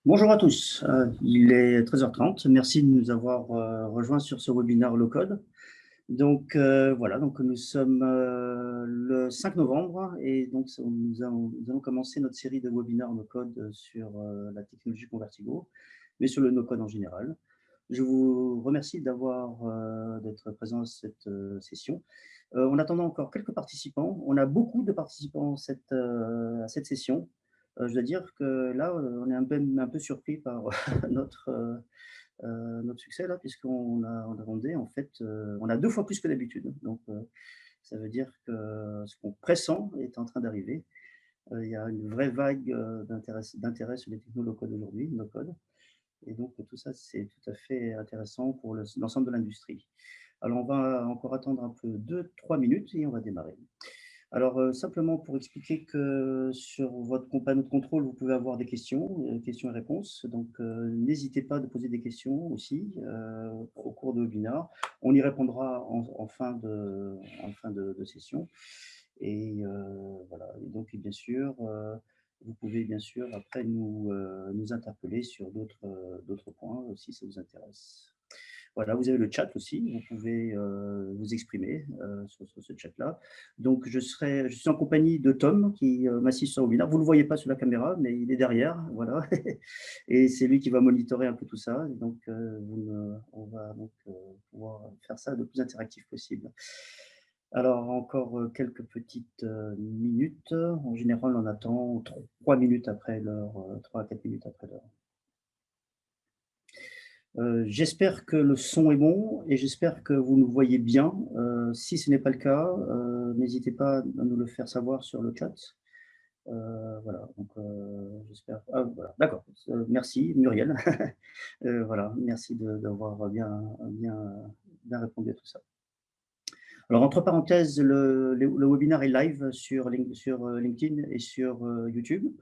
Bonjour à tous, il est 13h30. Merci de nous avoir rejoints sur ce webinaire low code. Donc voilà, donc nous sommes le 5 novembre et donc nous allons commencer notre série de webinaires no code sur la technologie Convertigo, mais sur le no code en général. Je vous remercie d'être présent à cette session. En attendant encore quelques participants, on a beaucoup de participants à cette session. Je dois dire que là, on est un peu surpris par notre, notre succès là, puisqu'on a rondé, en fait, on a 2 fois plus que d'habitude. Donc, ça veut dire que ce qu'on pressent est en train d'arriver. Il y a une vraie vague d'intérêt sur les technos low-code aujourd'hui, no-code. Et donc, tout ça, c'est tout à fait intéressant pour l'ensemble de l'industrie. Alors, on va encore attendre un peu 2-3 minutes et on va démarrer. Alors, simplement pour expliquer que sur votre panneau de contrôle, vous pouvez avoir des questions et réponses. Donc, n'hésitez pas de poser des questions aussi au cours de webinaire. On y répondra en fin de session. Et voilà. Et donc, bien sûr, vous pouvez bien sûr après nous interpeller sur d'autres points si ça vous intéresse. Voilà, vous avez le chat aussi, vous pouvez vous exprimer sur ce chat-là. Donc, je suis en compagnie de Tom qui m'assiste sur le webinaire. Vous ne le voyez pas sur la caméra, mais il est derrière, voilà. Et c'est lui qui va monitorer un peu tout ça. Et donc, on va donc pouvoir faire ça le plus interactif possible. Alors, encore quelques petites minutes. En général, on attend 3 minutes après l'heure, 3 à 4 minutes après l'heure. J'espère que le son est bon et j'espère que vous nous voyez bien. Si ce n'est pas le cas, n'hésitez pas à nous le faire savoir sur le chat. Voilà, donc j'espère. Ah, voilà, d'accord. Merci Muriel. Voilà, merci d'avoir bien répondu à tout ça. Alors, entre parenthèses, le webinaire est live sur LinkedIn et sur YouTube.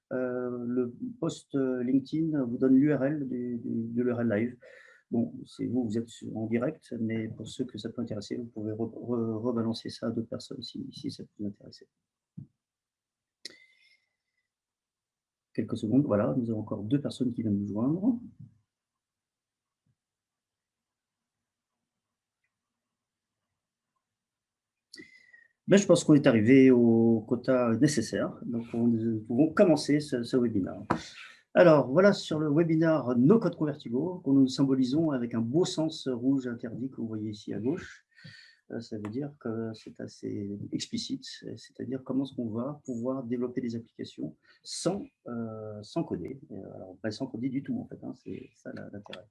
Le post LinkedIn vous donne l'URL de l'URL live. Bon, vous êtes en direct, mais pour ceux que ça peut intéresser, vous pouvez rebalancer ça à d'autres personnes si ça peut vous intéresser. Quelques secondes, voilà, nous avons encore 2 personnes qui viennent nous joindre. Ben, je pense qu'on est arrivé au quota nécessaire, donc nous pouvons commencer ce webinaire. Alors, voilà sur le webinaire No Code Convertigo, que nous symbolisons avec un beau sens rouge interdit que vous voyez ici à gauche. Ça veut dire que c'est assez explicite, c'est-à-dire comment est-ce qu'on va pouvoir développer des applications sans coder. Alors, pas sans coder du tout, en fait, hein, c'est ça l'intérêt.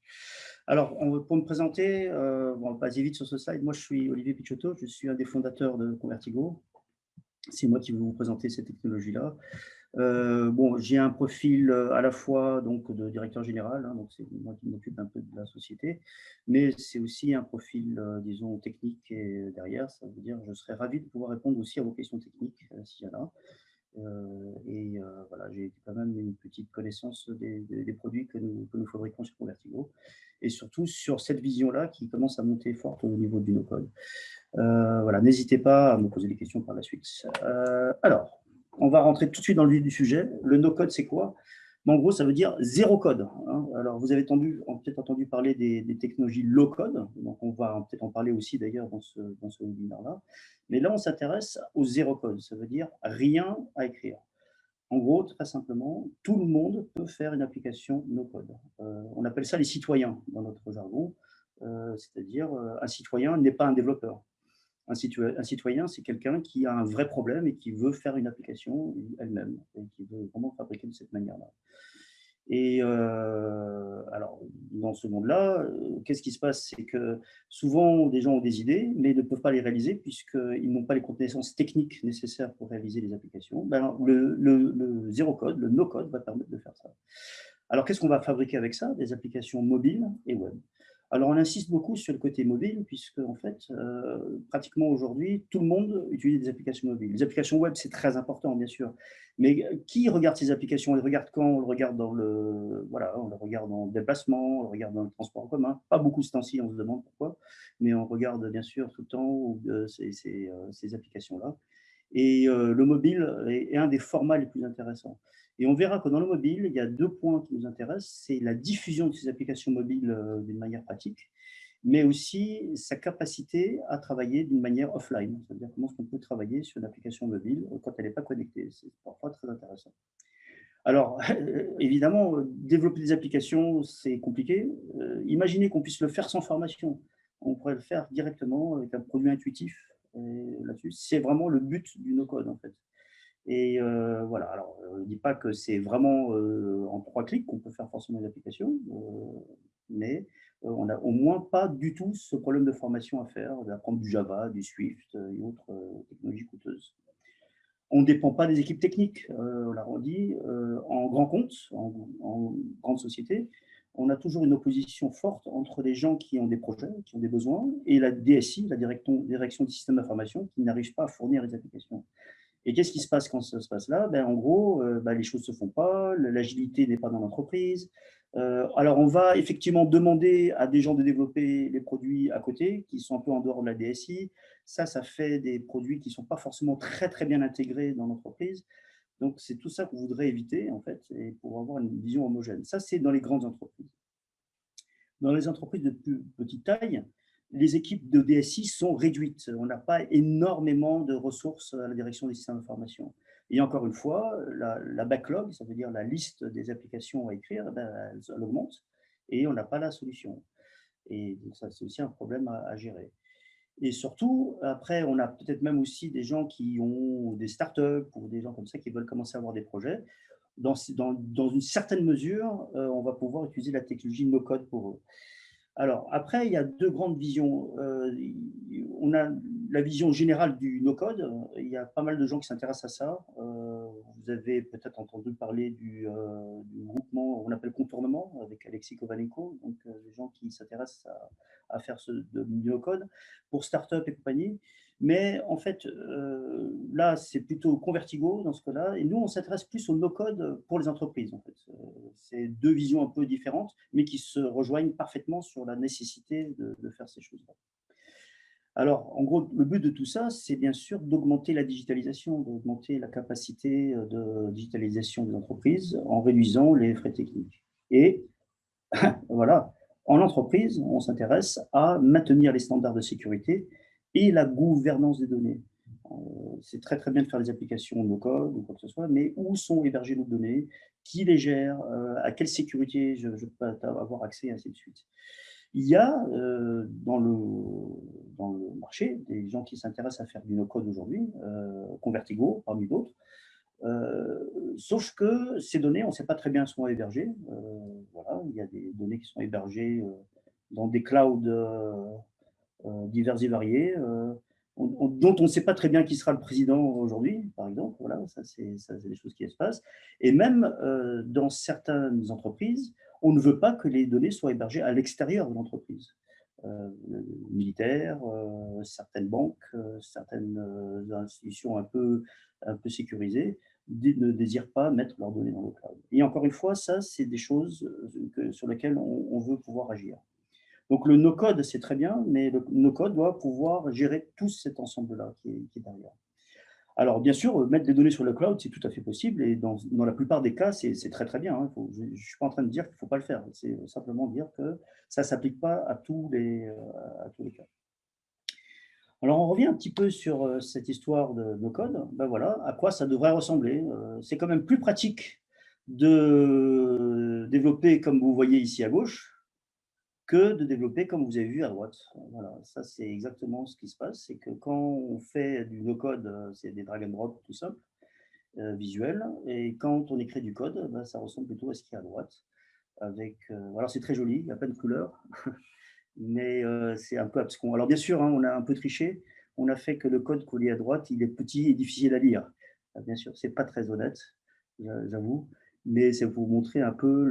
Alors, pour me présenter, on va passer vite sur ce slide. Moi, je suis Olivier Picciotto, je suis un des fondateurs de Convertigo. C'est moi qui vais vous présenter cette technologie-là. Bon, j'ai un profil à la fois donc, de directeur général, hein, donc c'est moi qui m'occupe un peu de la société, mais c'est aussi un profil, disons, technique et derrière, ça veut dire que je serais ravi de pouvoir répondre aussi à vos questions techniques, s'il y en a. Voilà, j'ai quand même une petite connaissance des produits que nous fabriquons sur Convertigo, et surtout sur cette vision-là qui commence à monter forte au niveau du no-code. Voilà, n'hésitez pas à me poser des questions par la suite. Alors, on va rentrer tout de suite dans le vif du sujet. Le no-code, c'est quoi? En gros, ça veut dire zéro code, hein. Alors, vous avez peut-être entendu parler des technologies low-code. Donc, on va peut-être en parler aussi d'ailleurs dans ce webinaire-là. Mais là, on s'intéresse au zéro code. Ça veut dire rien à écrire. En gros, très simplement, tout le monde peut faire une application no-code. On appelle ça les citoyens dans notre jargon. C'est-à-dire, un citoyen n'est pas un développeur. Un citoyen, c'est quelqu'un qui a un vrai problème et qui veut faire une application elle-même et qui veut vraiment fabriquer de cette manière-là. Et alors, dans ce monde-là, qu'est-ce qui se passe? C'est que souvent, des gens ont des idées, mais ne peuvent pas les réaliser puisqu'ils n'ont pas les connaissances techniques nécessaires pour réaliser les applications. Ben, le zéro code, le no-code va permettre de faire ça. Alors, qu'est-ce qu'on va fabriquer avec ça? Des applications mobiles et web. Alors, on insiste beaucoup sur le côté mobile, puisque, en fait, pratiquement aujourd'hui, tout le monde utilise des applications mobiles. Les applications web, c'est très important, bien sûr. Mais qui regarde ces applications? On les regarde quand? On le regarde voilà, on le regarde en déplacement, on le regarde dans le transport en commun. Pas beaucoup ce temps-ci, on se demande pourquoi. Mais on regarde, bien sûr, tout le temps ces applications-là. Et le mobile est un des formats les plus intéressants. Et on verra que dans le mobile, il y a deux points qui nous intéressent. C'est la diffusion de ces applications mobiles d'une manière pratique, mais aussi sa capacité à travailler d'une manière offline. C'est-à-dire comment est-ce qu'on peut travailler sur une application mobile quand elle n'est pas connectée. C'est parfois très intéressant. Alors, évidemment, développer des applications, c'est compliqué. Imaginez qu'on puisse le faire sans formation. On pourrait le faire directement avec un produit intuitif là-dessus. C'est vraiment le but du no-code, en fait. Et voilà, alors on ne dit pas que c'est vraiment en 3 clics qu'on peut faire forcément une application, mais on n'a au moins pas du tout ce problème de formation à faire, d'apprendre du Java, du Swift et autres technologies coûteuses. On ne dépend pas des équipes techniques, on l'a redit, en grand compte, en grande société, on a toujours une opposition forte entre les gens qui ont des projets, qui ont des besoins, et la DSI, la direction du système d'information, qui n'arrive pas à fournir les applications. Et qu'est-ce qui se passe quand ça se passe là? En gros, les choses ne se font pas, l'agilité n'est pas dans l'entreprise. Alors, on va effectivement demander à des gens de développer les produits à côté, qui sont un peu en dehors de la DSI. Ça fait des produits qui ne sont pas forcément très, très bien intégrés dans l'entreprise. Donc, c'est tout ça qu'on voudrait éviter, en fait, et pour avoir une vision homogène. Ça, c'est dans les grandes entreprises. Dans les entreprises de plus petite taille, les équipes de DSI sont réduites. On n'a pas énormément de ressources à la direction des systèmes d'information. Et encore une fois, la backlog, ça veut dire la liste des applications à écrire, elle augmente et on n'a pas la solution. Et donc ça, c'est aussi un problème à gérer. Et surtout, après, on a peut-être même aussi des gens qui ont des startups ou des gens comme ça qui veulent commencer à avoir des projets. Dans une certaine mesure, on va pouvoir utiliser la technologie no-code pour eux. Alors, après, il y a deux grandes visions. On a la vision générale du no-code. Il y a pas mal de gens qui s'intéressent à ça. Vous avez peut-être entendu parler du groupement qu'on appelle Contournement avec Alexis Kovanenko, donc des gens qui s'intéressent à faire du no-code pour start-up et compagnie. Mais en fait, là, c'est plutôt Convertigo dans ce cas-là. Et nous, on s'intéresse plus au no-code pour les entreprises. En fait. C'est deux visions un peu différentes, mais qui se rejoignent parfaitement sur la nécessité de faire ces choses-là. Alors, en gros, le but de tout ça, c'est bien sûr d'augmenter la digitalisation, d'augmenter la capacité de digitalisation des entreprises en réduisant les frais techniques. Et voilà, en entreprise, on s'intéresse à maintenir les standards de sécurité et la gouvernance des données. C'est très très bien de faire des applications no-code ou quoi que ce soit, mais où sont hébergées nos données, qui les gère, à quelle sécurité je peux avoir accès, et ainsi de suite. Il y a dans le marché des gens qui s'intéressent à faire du no-code aujourd'hui, Convertigo parmi d'autres, sauf que ces données, on ne sait pas très bien où sont hébergées. Voilà, il y a des données qui sont hébergées dans des clouds divers et variés, dont on ne sait pas très bien qui sera le président aujourd'hui, par exemple. Voilà, ça, c'est des choses qui se passent. Et même dans certaines entreprises, on ne veut pas que les données soient hébergées à l'extérieur de l'entreprise. Militaires, certaines banques, certaines institutions un peu sécurisées ne désirent pas mettre leurs données dans le cloud. Et encore une fois, ça, c'est des choses sur lesquelles on veut pouvoir agir. Donc le no-code, c'est très bien, mais le no-code doit pouvoir gérer tout cet ensemble-là qui est derrière. Alors bien sûr, mettre des données sur le cloud, c'est tout à fait possible, et dans la plupart des cas, c'est très très bien. Hein. Je ne suis pas en train de dire qu'il ne faut pas le faire, c'est simplement dire que ça ne s'applique pas à tous les cas. Alors on revient un petit peu sur cette histoire de no-code. Ben voilà, à quoi ça devrait ressembler. C'est quand même plus pratique de développer comme vous voyez ici à gauche, que de développer comme vous avez vu à droite. Voilà, ça c'est exactement ce qui se passe, c'est que quand on fait du no-code, c'est des drag and drop tout simple, visuel, et quand on écrit du code, ben, ça ressemble plutôt à ce qu'il y a à droite. Avec, alors c'est très joli, il y a plein de couleurs, mais c'est un peu abscon. Alors bien sûr, hein, on a un peu triché, on a fait que le code collé à droite, il est petit et difficile à lire. Bien sûr, c'est pas très honnête, j'avoue, mais c'est pour vous montrer un peu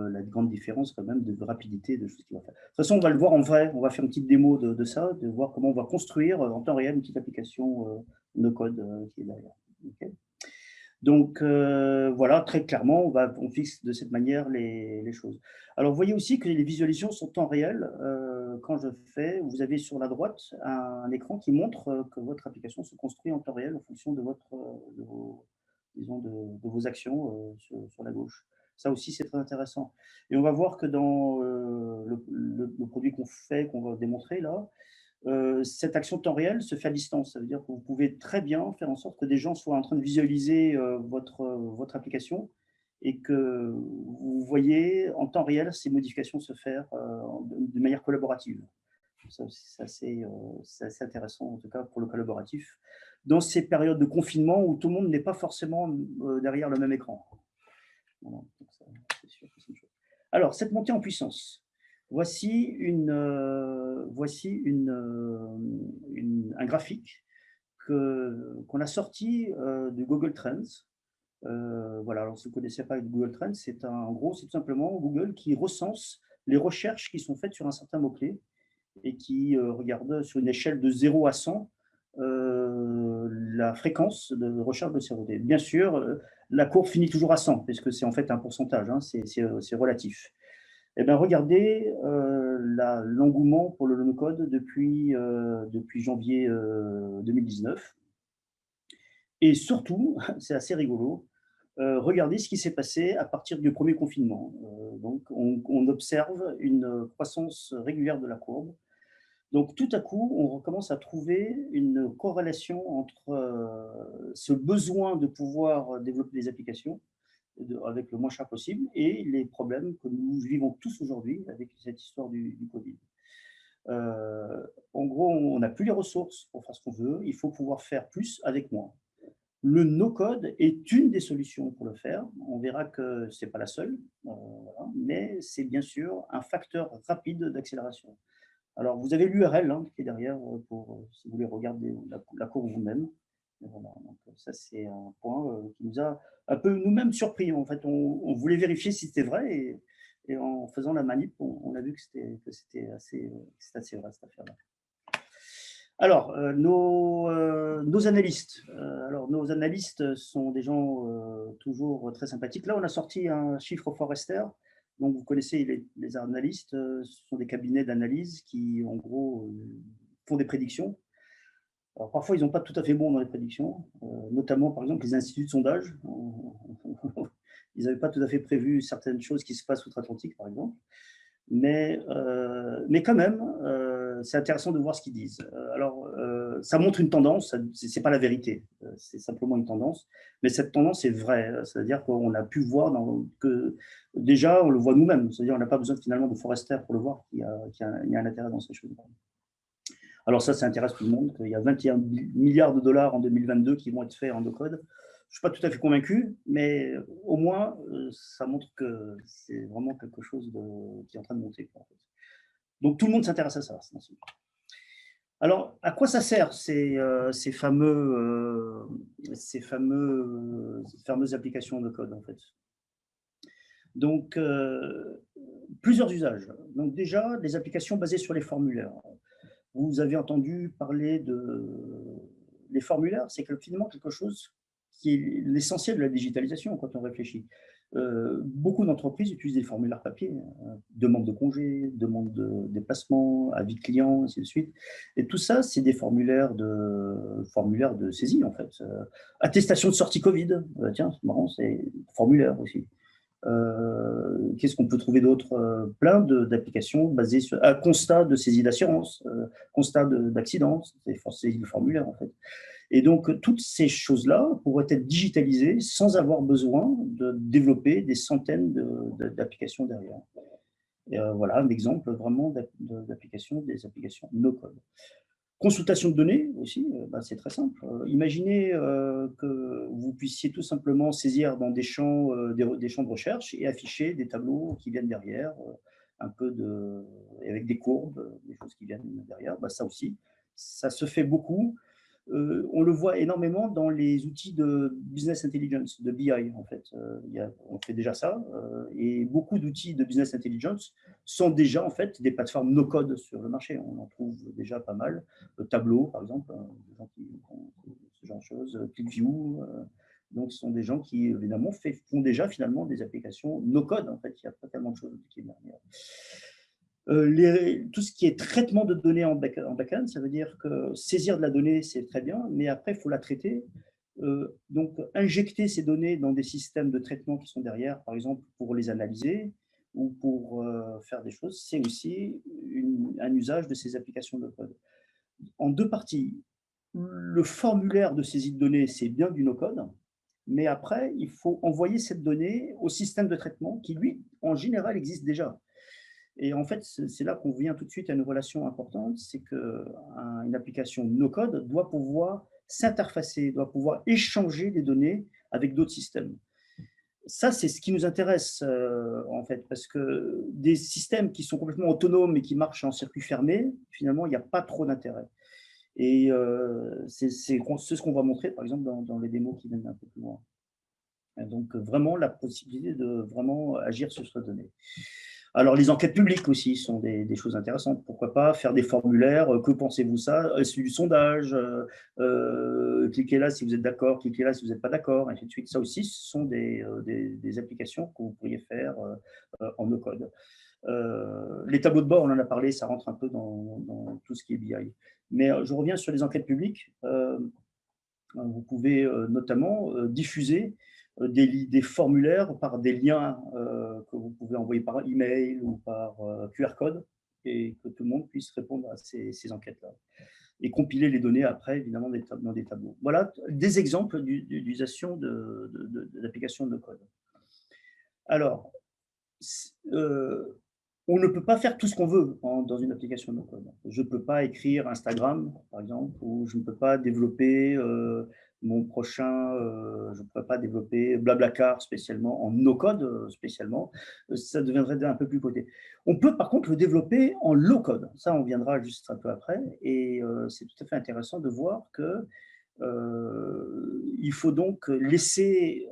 la grande différence quand même de rapidité de choses qu'il va faire. De toute façon, on va le voir en vrai, on va faire une petite démo de ça, de voir comment on va construire en temps réel une petite application no code qui est derrière. Okay. Donc voilà, très clairement, on fixe de cette manière les choses. Alors vous voyez aussi que les visualisations sont en temps réel. Quand je fais, vous avez sur la droite un écran qui montre que votre application se construit en temps réel en fonction de disons, de vos actions sur la gauche. Ça aussi, c'est très intéressant. Et on va voir que dans le produit qu'on fait, qu'on va démontrer là, cette action de temps réel se fait à distance. Ça veut dire que vous pouvez très bien faire en sorte que des gens soient en train de visualiser votre application et que vous voyez en temps réel ces modifications se faire de manière collaborative. Ça aussi, c'est assez intéressant, en tout cas pour le collaboratif, dans ces périodes de confinement où tout le monde n'est pas forcément derrière le même écran. Voilà, donc ça, c'est sûr que c'est une chose. Alors, cette montée en puissance, voici un graphique qu'on a sorti de Google Trends. Voilà, alors si vous ne connaissez pas Google Trends, en gros, c'est tout simplement Google qui recense les recherches qui sont faites sur un certain mot-clé et qui regarde sur une échelle de 0 à 100 la fréquence de recherche de CROT. Bien sûr, la courbe finit toujours à 100, puisque c'est en fait un pourcentage, hein, c'est relatif. Eh bien, regardez l'engouement pour le no-code depuis janvier 2019. Et surtout, c'est assez rigolo, regardez ce qui s'est passé à partir du premier confinement. Donc, on observe une croissance régulière de la courbe. Donc, tout à coup, on recommence à trouver une corrélation entre ce besoin de pouvoir développer des applications avec le moins cher possible et les problèmes que nous vivons tous aujourd'hui avec cette histoire du Covid. En gros, on n'a plus les ressources pour faire ce qu'on veut. Il faut pouvoir faire plus avec moins. Le no-code est une des solutions pour le faire. On verra que ce n'est pas la seule, voilà, mais c'est bien sûr un facteur rapide d'accélération. Alors, vous avez l'URL hein, qui est derrière pour, si vous voulez regarder la courbe vous-même. Voilà, donc ça, c'est un point qui nous a un peu nous-mêmes surpris. En fait, on voulait vérifier si c'était vrai et en faisant la manip, on a vu que c'était assez vrai cette affaire-là. Alors, nos analystes. Nos analystes sont des gens toujours très sympathiques. Là, on a sorti un chiffre Forrester. Donc, vous connaissez les analystes. Ce sont des cabinets d'analyse qui, en gros, font des prédictions. Alors, parfois, ils n'ont pas tout à fait bon dans les prédictions, notamment, par exemple, les instituts de sondage. Ils n'avaient pas tout à fait prévu certaines choses qui se passent outre-Atlantique, par exemple. Mais quand même, c'est intéressant de voir ce qu'ils disent. Ça montre une tendance, ce n'est pas la vérité, c'est simplement une tendance, mais cette tendance est vraie, c'est-à-dire qu'on a pu voir que déjà, on le voit nous-mêmes, c'est-à-dire on n'a pas besoin finalement de Forrester pour le voir, qu'il y a un intérêt dans ces choses. Alors ça intéresse tout le monde, qu'il y a 21 milliards de dollars en 2022 qui vont être faits en no-code. Je ne suis pas tout à fait convaincu, mais au moins, ça montre que c'est vraiment quelque chose qui est en train de monter. En fait. Donc, tout le monde s'intéresse à ça. Alors, à quoi ça sert ces fameuses applications de code, en fait? Donc, plusieurs usages. Donc, déjà, des applications basées sur les formulaires. Vous avez entendu parler les formulaires, c'est finalement quelque chose qui est l'essentiel de la digitalisation quand on réfléchit. Beaucoup d'entreprises utilisent des formulaires papier, demande de congé, demande de déplacement, avis de client, ainsi de suite. Et tout ça, c'est des formulaires de saisie, en fait. Attestation de sortie Covid, tiens, c'est marrant, c'est formulaire aussi. Qu'est-ce qu'on peut trouver d'autre? Plein d'applications basées sur un constat de saisie d'assurance, constat d'accident, c'est saisie de formulaire en fait. Et donc, toutes ces choses-là pourraient être digitalisées sans avoir besoin de développer des centaines d'applications derrière. Et voilà un exemple vraiment d'application, des applications no-code. Consultation de données aussi, c'est très simple. Imaginez que vous puissiez tout simplement saisir dans des champs de recherche et afficher des tableaux qui viennent derrière, avec des courbes, des choses qui viennent derrière. Ça aussi, ça se fait beaucoup. On le voit énormément dans les outils de business intelligence, de BI en fait. On fait déjà ça et beaucoup d'outils de business intelligence sont déjà en fait des plateformes no-code sur le marché. On en trouve déjà pas mal. Tableau, par exemple, des gens qui font ce genre de choses, ClickView. Donc, ce sont des gens qui, évidemment, font déjà finalement des applications no-code. En fait, il n'y a pas tellement de choses qui est derrière. Tout ce qui est traitement de données en back-end, ça veut dire que saisir de la donnée, c'est très bien, mais après, il faut la traiter. Donc, injecter ces données dans des systèmes de traitement qui sont derrière, par exemple pour les analyser ou pour faire des choses, c'est aussi un usage de ces applications de code. En deux parties, le formulaire de saisie de données, c'est bien du no-code, mais après, il faut envoyer cette donnée au système de traitement qui, lui, en général, existe déjà. Et en fait, c'est là qu'on vient tout de suite à une relation importante, c'est qu'une application no-code doit pouvoir s'interfacer, doit pouvoir échanger des données avec d'autres systèmes. Ça, c'est ce qui nous intéresse, en fait, parce que des systèmes qui sont complètement autonomes et qui marchent en circuit fermé, finalement, il n'y a pas trop d'intérêt. Et c'est ce qu'on va montrer, par exemple, dans les démos qui viennent un peu plus loin. Et donc, vraiment, la possibilité de vraiment agir sur cette donnée. Alors, les enquêtes publiques aussi sont des choses intéressantes. Pourquoi pas faire des formulaires, que pensez-vous ça? C'est du sondage, cliquez là si vous êtes d'accord, cliquez là si vous n'êtes pas d'accord, et ainsi de suite. Ça aussi, ce sont des applications que vous pourriez faire en no-code. Les tableaux de bord, on en a parlé, ça rentre un peu dans tout ce qui est BI. Mais je reviens sur les enquêtes publiques. Vous pouvez notamment diffuser des formulaires par des liens que vous pouvez envoyer par email ou par QR code et que tout le monde puisse répondre à ces enquêtes-là et compiler les données après, évidemment, dans des tableaux. Voilà des exemples d'utilisation d'applications de code. Alors, on ne peut pas faire tout ce qu'on veut dans une application no code. Je ne peux pas écrire Instagram, par exemple, ou je ne peux pas développer mon prochain, je ne pourrais pas développer Blablacar spécialement, en no code spécialement, ça deviendrait un peu plus côté. On peut par contre le développer en low code, ça on viendra juste un peu après, et c'est tout à fait intéressant de voir que il faut donc laisser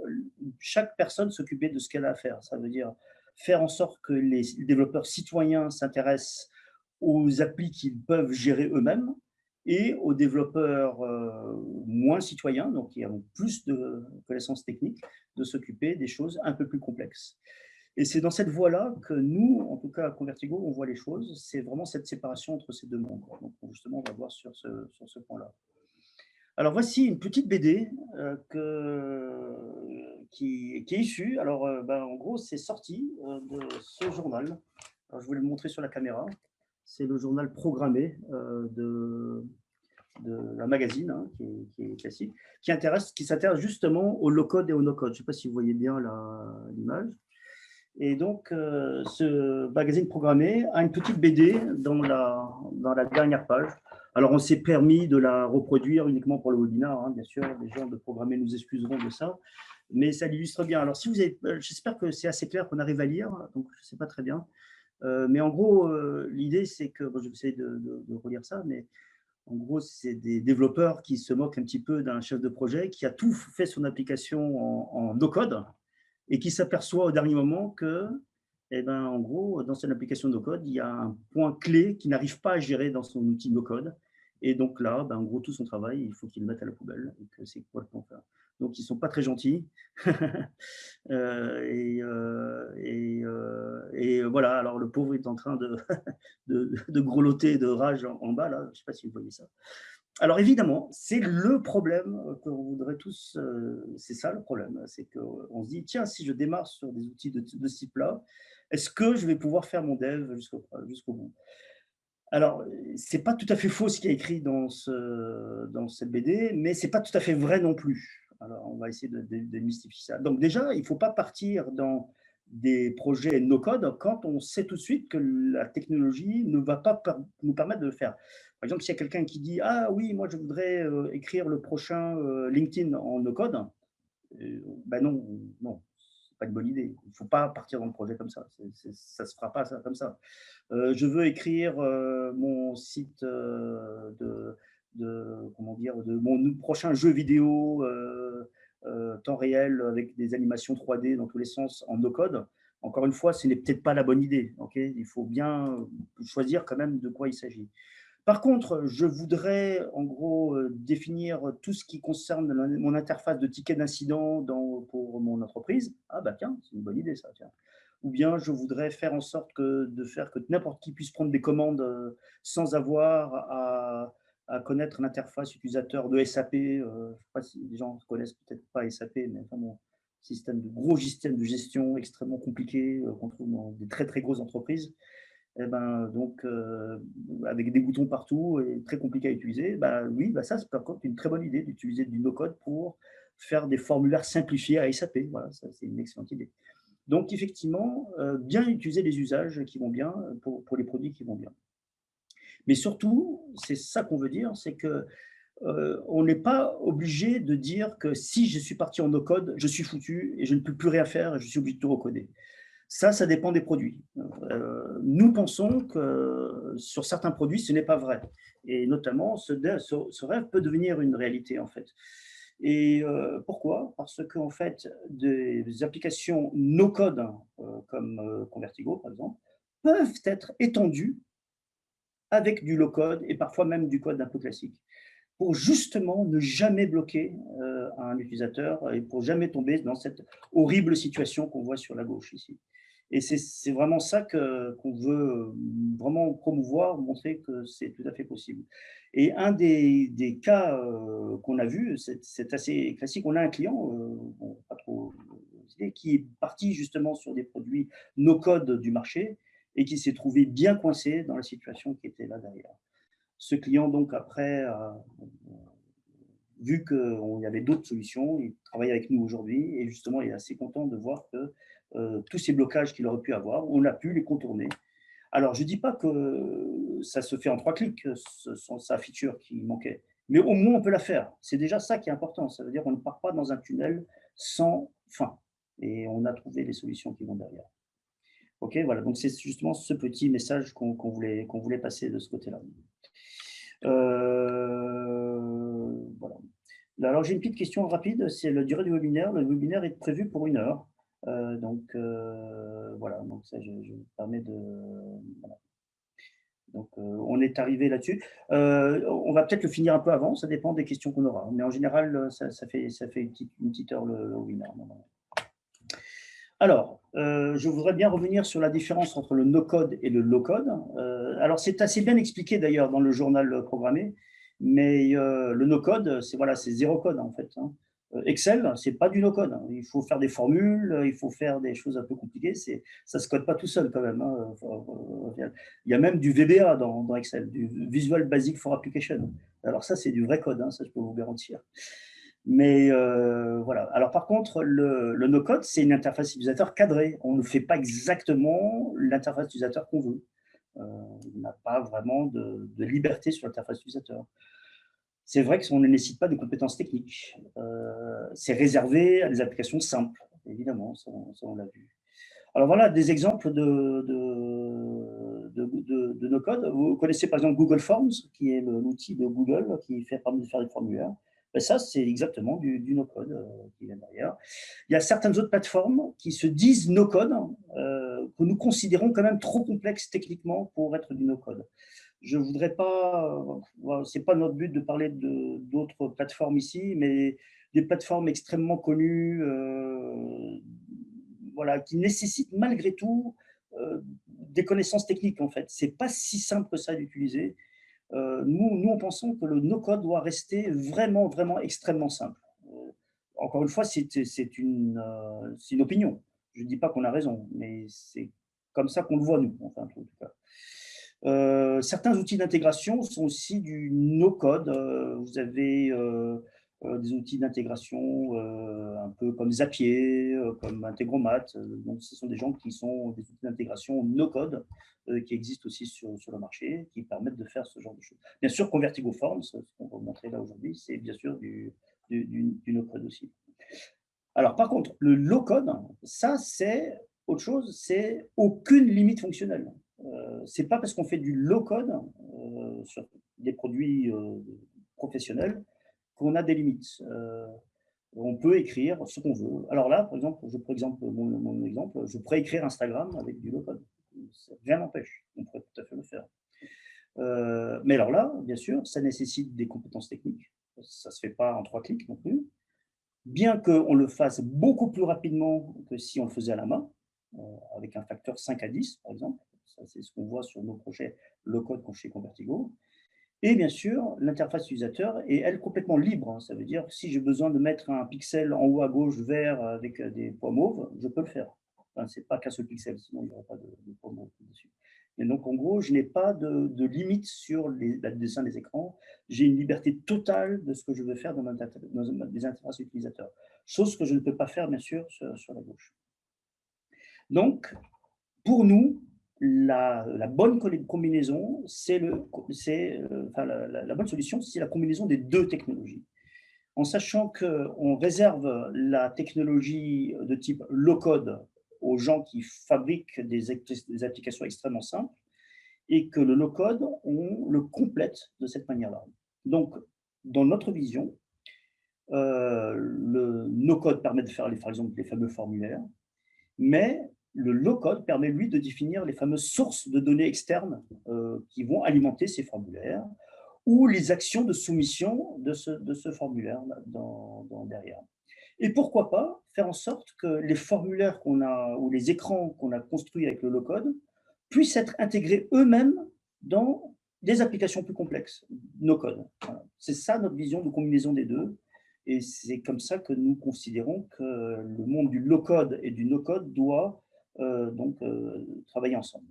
chaque personne s'occuper de ce qu'elle a à faire. Ça veut dire faire en sorte que les développeurs citoyens s'intéressent aux applis qu'ils peuvent gérer eux-mêmes et aux développeurs moins citoyens, donc qui ont plus de connaissances techniques, de s'occuper des choses un peu plus complexes. Et c'est dans cette voie-là que nous, en tout cas à Convertigo, on voit les choses. C'est vraiment cette séparation entre ces deux mondes. Donc justement, on va voir sur ce point-là. Alors voici une petite BD qui est issue. Alors en gros, c'est sorti de ce journal. Alors, je voulais le montrer sur la caméra. C'est le journal programmé de la magazine, hein, qui est classique, qui s'intéresse justement au low-code et au no-code. Je ne sais pas si vous voyez bien l'image. Et donc, ce magazine programmé a une petite BD dans la dernière page. Alors, on s'est permis de la reproduire uniquement pour le webinaire, hein, bien sûr. Les gens de programmer nous excuseront de ça, mais ça l'illustre bien. Alors, si vous avez, j'espère que c'est assez clair qu'on arrive à lire, donc je ne sais pas très bien. Mais en gros, l'idée, c'est que, bon, je vais essayer de relire ça, mais en gros, c'est des développeurs qui se moquent un petit peu d'un chef de projet qui a tout fait son application en no-code, et qui s'aperçoit au dernier moment que, eh ben, en gros, dans son application no-code, il y a un point clé qu'il n'arrive pas à gérer dans son outil no-code. Et donc là, ben, en gros, tout son travail, il faut qu'il le mette à la poubelle. Et que c'est quoi le plan faire. Donc, ils ne sont pas très gentils. Et voilà, alors le pauvre est en train de grelotter de rage en bas, là. Je ne sais pas si vous voyez ça. Alors évidemment, c'est le problème que vous voudrez tous, c'est ça le problème, c'est qu'on se dit, tiens, si je démarre sur des outils de ce type-là, est-ce que je vais pouvoir faire mon dev jusqu'au bout? Alors, c'est pas tout à fait faux ce qui est écrit dans cette BD, mais c'est pas tout à fait vrai non plus. Alors, on va essayer de démystifier ça. Donc déjà, il faut pas partir dans des projets no-code quand on sait tout de suite que la technologie ne va pas nous permettre de le faire. Par exemple, s'il y a quelqu'un qui dit: «Ah oui, moi je voudrais écrire le prochain LinkedIn en no-code», ben non, non, c'est pas une bonne idée. Il ne faut pas partir dans le projet comme ça. Ça se fera pas ça, comme ça. Je veux écrire mon site comment dire, de mon prochain jeu vidéo temps réel avec des animations 3D dans tous les sens en no code. Encore une fois, ce n'est peut-être pas la bonne idée. Okay, il faut bien choisir quand même de quoi il s'agit. Par contre, je voudrais en gros définir tout ce qui concerne mon interface de ticket d'incident pour mon entreprise. Ah bah tiens, c'est une bonne idée ça. Tiens. Ou bien je voudrais faire en sorte de faire que n'importe qui puisse prendre des commandes sans avoir à connaître l'interface utilisateur de SAP. Je ne sais pas si les gens ne connaissent peut-être pas SAP, mais enfin, bon, gros système de gestion extrêmement compliqué qu'on trouve dans des très très grosses entreprises. Et ben, donc, avec des boutons partout et très compliqué à utiliser, bah, oui, bah, ça, c'est par contre une très bonne idée d'utiliser du no-code pour faire des formulaires simplifiés à SAP. Voilà, ça, c'est une excellente idée. Donc, effectivement, bien utiliser les usages qui vont bien pour les produits qui vont bien. Mais surtout, c'est ça qu'on veut dire, c'est que on n'est pas obligé de dire que si je suis parti en no-code, je suis foutu et je ne peux plus rien faire et je suis obligé de tout recoder. Ça dépend des produits. Nous pensons que sur certains produits, ce n'est pas vrai. Et notamment, ce rêve peut devenir une réalité, en fait. Et pourquoi? Parce qu'en fait, des applications no-code, comme Convertigo, par exemple, peuvent être étendues avec du low-code et parfois même du code un peu classique, pour justement ne jamais bloquer un utilisateur et pour jamais tomber dans cette horrible situation qu'on voit sur la gauche ici. Et c'est vraiment ça qu'on veut vraiment promouvoir, montrer que c'est tout à fait possible. Et un des cas qu'on a vu, c'est assez classique. On a un client, bon, pas trop, qui est parti justement sur des produits no-code du marché et qui s'est trouvé bien coincé dans la situation qui était là derrière. Ce client, donc, après, vu qu'il y avait d'autres solutions, il travaille avec nous aujourd'hui et justement, il est assez content de voir que tous ces blocages qu'il aurait pu avoir, on a pu les contourner. Alors, je ne dis pas que ça se fait en 3 clics, sa feature qui manquait, mais au moins on peut la faire. C'est déjà ça qui est important. Ça veut dire qu'on ne part pas dans un tunnel sans fin. Et on a trouvé les solutions qui vont derrière. OK, voilà. Donc, c'est justement ce petit message qu'on voulait passer de ce côté-là. Voilà. Alors, j'ai une petite question rapide, c'est la durée du webinaire. Le webinaire est prévu pour 1 heure. Donc, voilà, donc ça, je me permets de… Voilà. Donc, on est arrivé là-dessus. On va peut-être le finir un peu avant, ça dépend des questions qu'on aura. Mais en général, ça fait une petite heure le webinaire. Alors, je voudrais bien revenir sur la différence entre le no-code et le low-code. Alors, c'est assez bien expliqué d'ailleurs dans le journal programmé, mais le no-code, c'est voilà, c'est zéro code en fait. Hein. Excel, c'est pas du no-code. Hein. Il faut faire des formules, il faut faire des choses un peu compliquées. Ça se code pas tout seul quand même. Hein. Il y a même du VBA dans Excel, du Visual Basic for Application. Alors ça, c'est du vrai code, hein, ça je peux vous garantir. Mais voilà. Alors par contre, le no-code, c'est une interface utilisateur cadrée. On ne fait pas exactement l'interface utilisateur qu'on veut. On n'a pas vraiment de liberté sur l'interface utilisateur. C'est vrai qu'on ne nécessite pas de compétences techniques. C'est réservé à des applications simples, évidemment, ça on l'a vu. Alors voilà des exemples de no-code. Vous connaissez par exemple Google Forms, qui est l'outil de Google qui permet de faire des formulaires. Ben ça, c'est exactement du no-code qui vient derrière. Il y a certaines autres plateformes qui se disent no-code, que nous considérons quand même trop complexes techniquement pour être du no-code. Je ne voudrais pas, ce n'est pas notre but de parler d'autres plateformes ici, mais des plateformes extrêmement connues, voilà, qui nécessitent malgré tout des connaissances techniques en fait. C'est pas si simple que ça d'utiliser. Nous, on pense que le no-code doit rester vraiment, vraiment extrêmement simple. Encore une fois, c'est une opinion. Je ne dis pas qu'on a raison, mais c'est comme ça qu'on le voit nous, enfin, en tout cas. Certains outils d'intégration sont aussi du no-code. Vous avez des outils d'intégration un peu comme Zapier, comme Integromat. Donc, ce sont des gens qui sont des outils d'intégration no-code qui existent aussi sur le marché, qui permettent de faire ce genre de choses. Bien sûr, Convertigo Forms, ce qu'on va vous montrer là aujourd'hui, c'est bien sûr du no-code aussi. Alors, par contre, le low-code, ça, c'est autre chose, c'est aucune limite fonctionnelle. C'est pas parce qu'on fait du low-code sur des produits professionnels qu'on a des limites. On peut écrire ce qu'on veut. Alors là, par exemple, mon exemple, je pourrais écrire Instagram avec du low-code. Rien n'empêche, on pourrait tout à fait le faire. Mais alors là, bien sûr, ça nécessite des compétences techniques. Ça ne se fait pas en 3 clics non plus. Bien qu'on le fasse beaucoup plus rapidement que si on le faisait à la main, avec un facteur 5 à 10, par exemple. Ça, c'est ce qu'on voit sur nos projets low-code chez Convertigo. Et bien sûr, l'interface utilisateur est, elle, complètement libre, hein. Ça veut dire que si j'ai besoin de mettre un pixel en haut à gauche vert avec des points mauves, je peux le faire. Enfin, ce n'est pas qu'un seul pixel, sinon il n'y aurait pas de points mauves dessus. Et donc, en gros, je n'ai pas de limite sur le dessin des écrans. J'ai une liberté totale de ce que je veux faire dans des interfaces utilisateurs. Chose que je ne peux pas faire, bien sûr, sur la gauche. Donc, pour nous, la bonne combinaison, enfin, la bonne solution, c'est la combinaison des deux technologies. En sachant qu'on réserve la technologie de type low-code aux gens qui fabriquent des applications extrêmement simples et que le low-code, on le complète de cette manière-là. Donc, dans notre vision, le no-code permet de faire, par exemple, les fameux formulaires, mais le low-code permet, lui, de définir les fameuses sources de données externes qui vont alimenter ces formulaires ou les actions de soumission de ce formulaire derrière. Et pourquoi pas faire en sorte que les formulaires qu'on a ou les écrans qu'on a construits avec le low-code puissent être intégrés eux-mêmes dans des applications plus complexes, no-code. Voilà. C'est ça notre vision de combinaison des deux. Et c'est comme ça que nous considérons que le monde du low-code et du no-code doit travailler ensemble.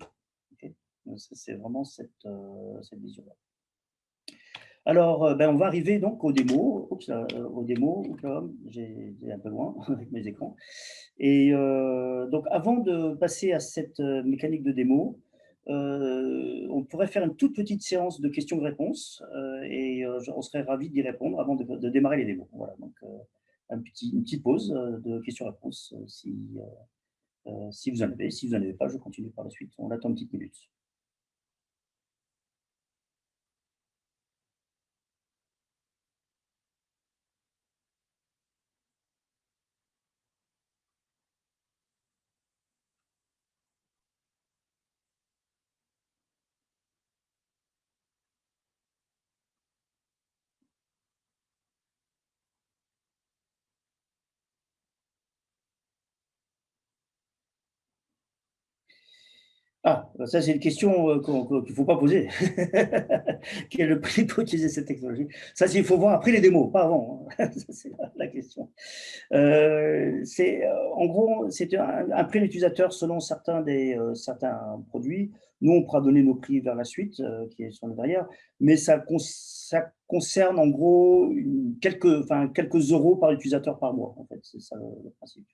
Okay, c'est vraiment cette vision-là. Alors, on va arriver donc aux démos. Aux démos, j'ai un peu loin avec mes écrans. Et donc, avant de passer à cette mécanique de démo, on pourrait faire une toute petite séance de questions-réponses et on serait ravis d'y répondre avant de démarrer les démos. Voilà, donc une petite pause de questions-réponses si vous en avez. Si vous n'en avez pas, je continue par la suite. On attend une petite minute. Ah, bah ça c'est une question qu'il ne faut pas poser. Quel est le prix pour utiliser cette technologie? Ça, il faut voir après les démos, pas avant, hein. Ça, c'est la question. En gros, c'est un prix d'utilisateur selon certains produits. Nous, on pourra donner nos prix vers la suite, qui est sur le derrière, mais ça concerne en gros quelques euros par utilisateur par mois, en fait. C'est ça le principe.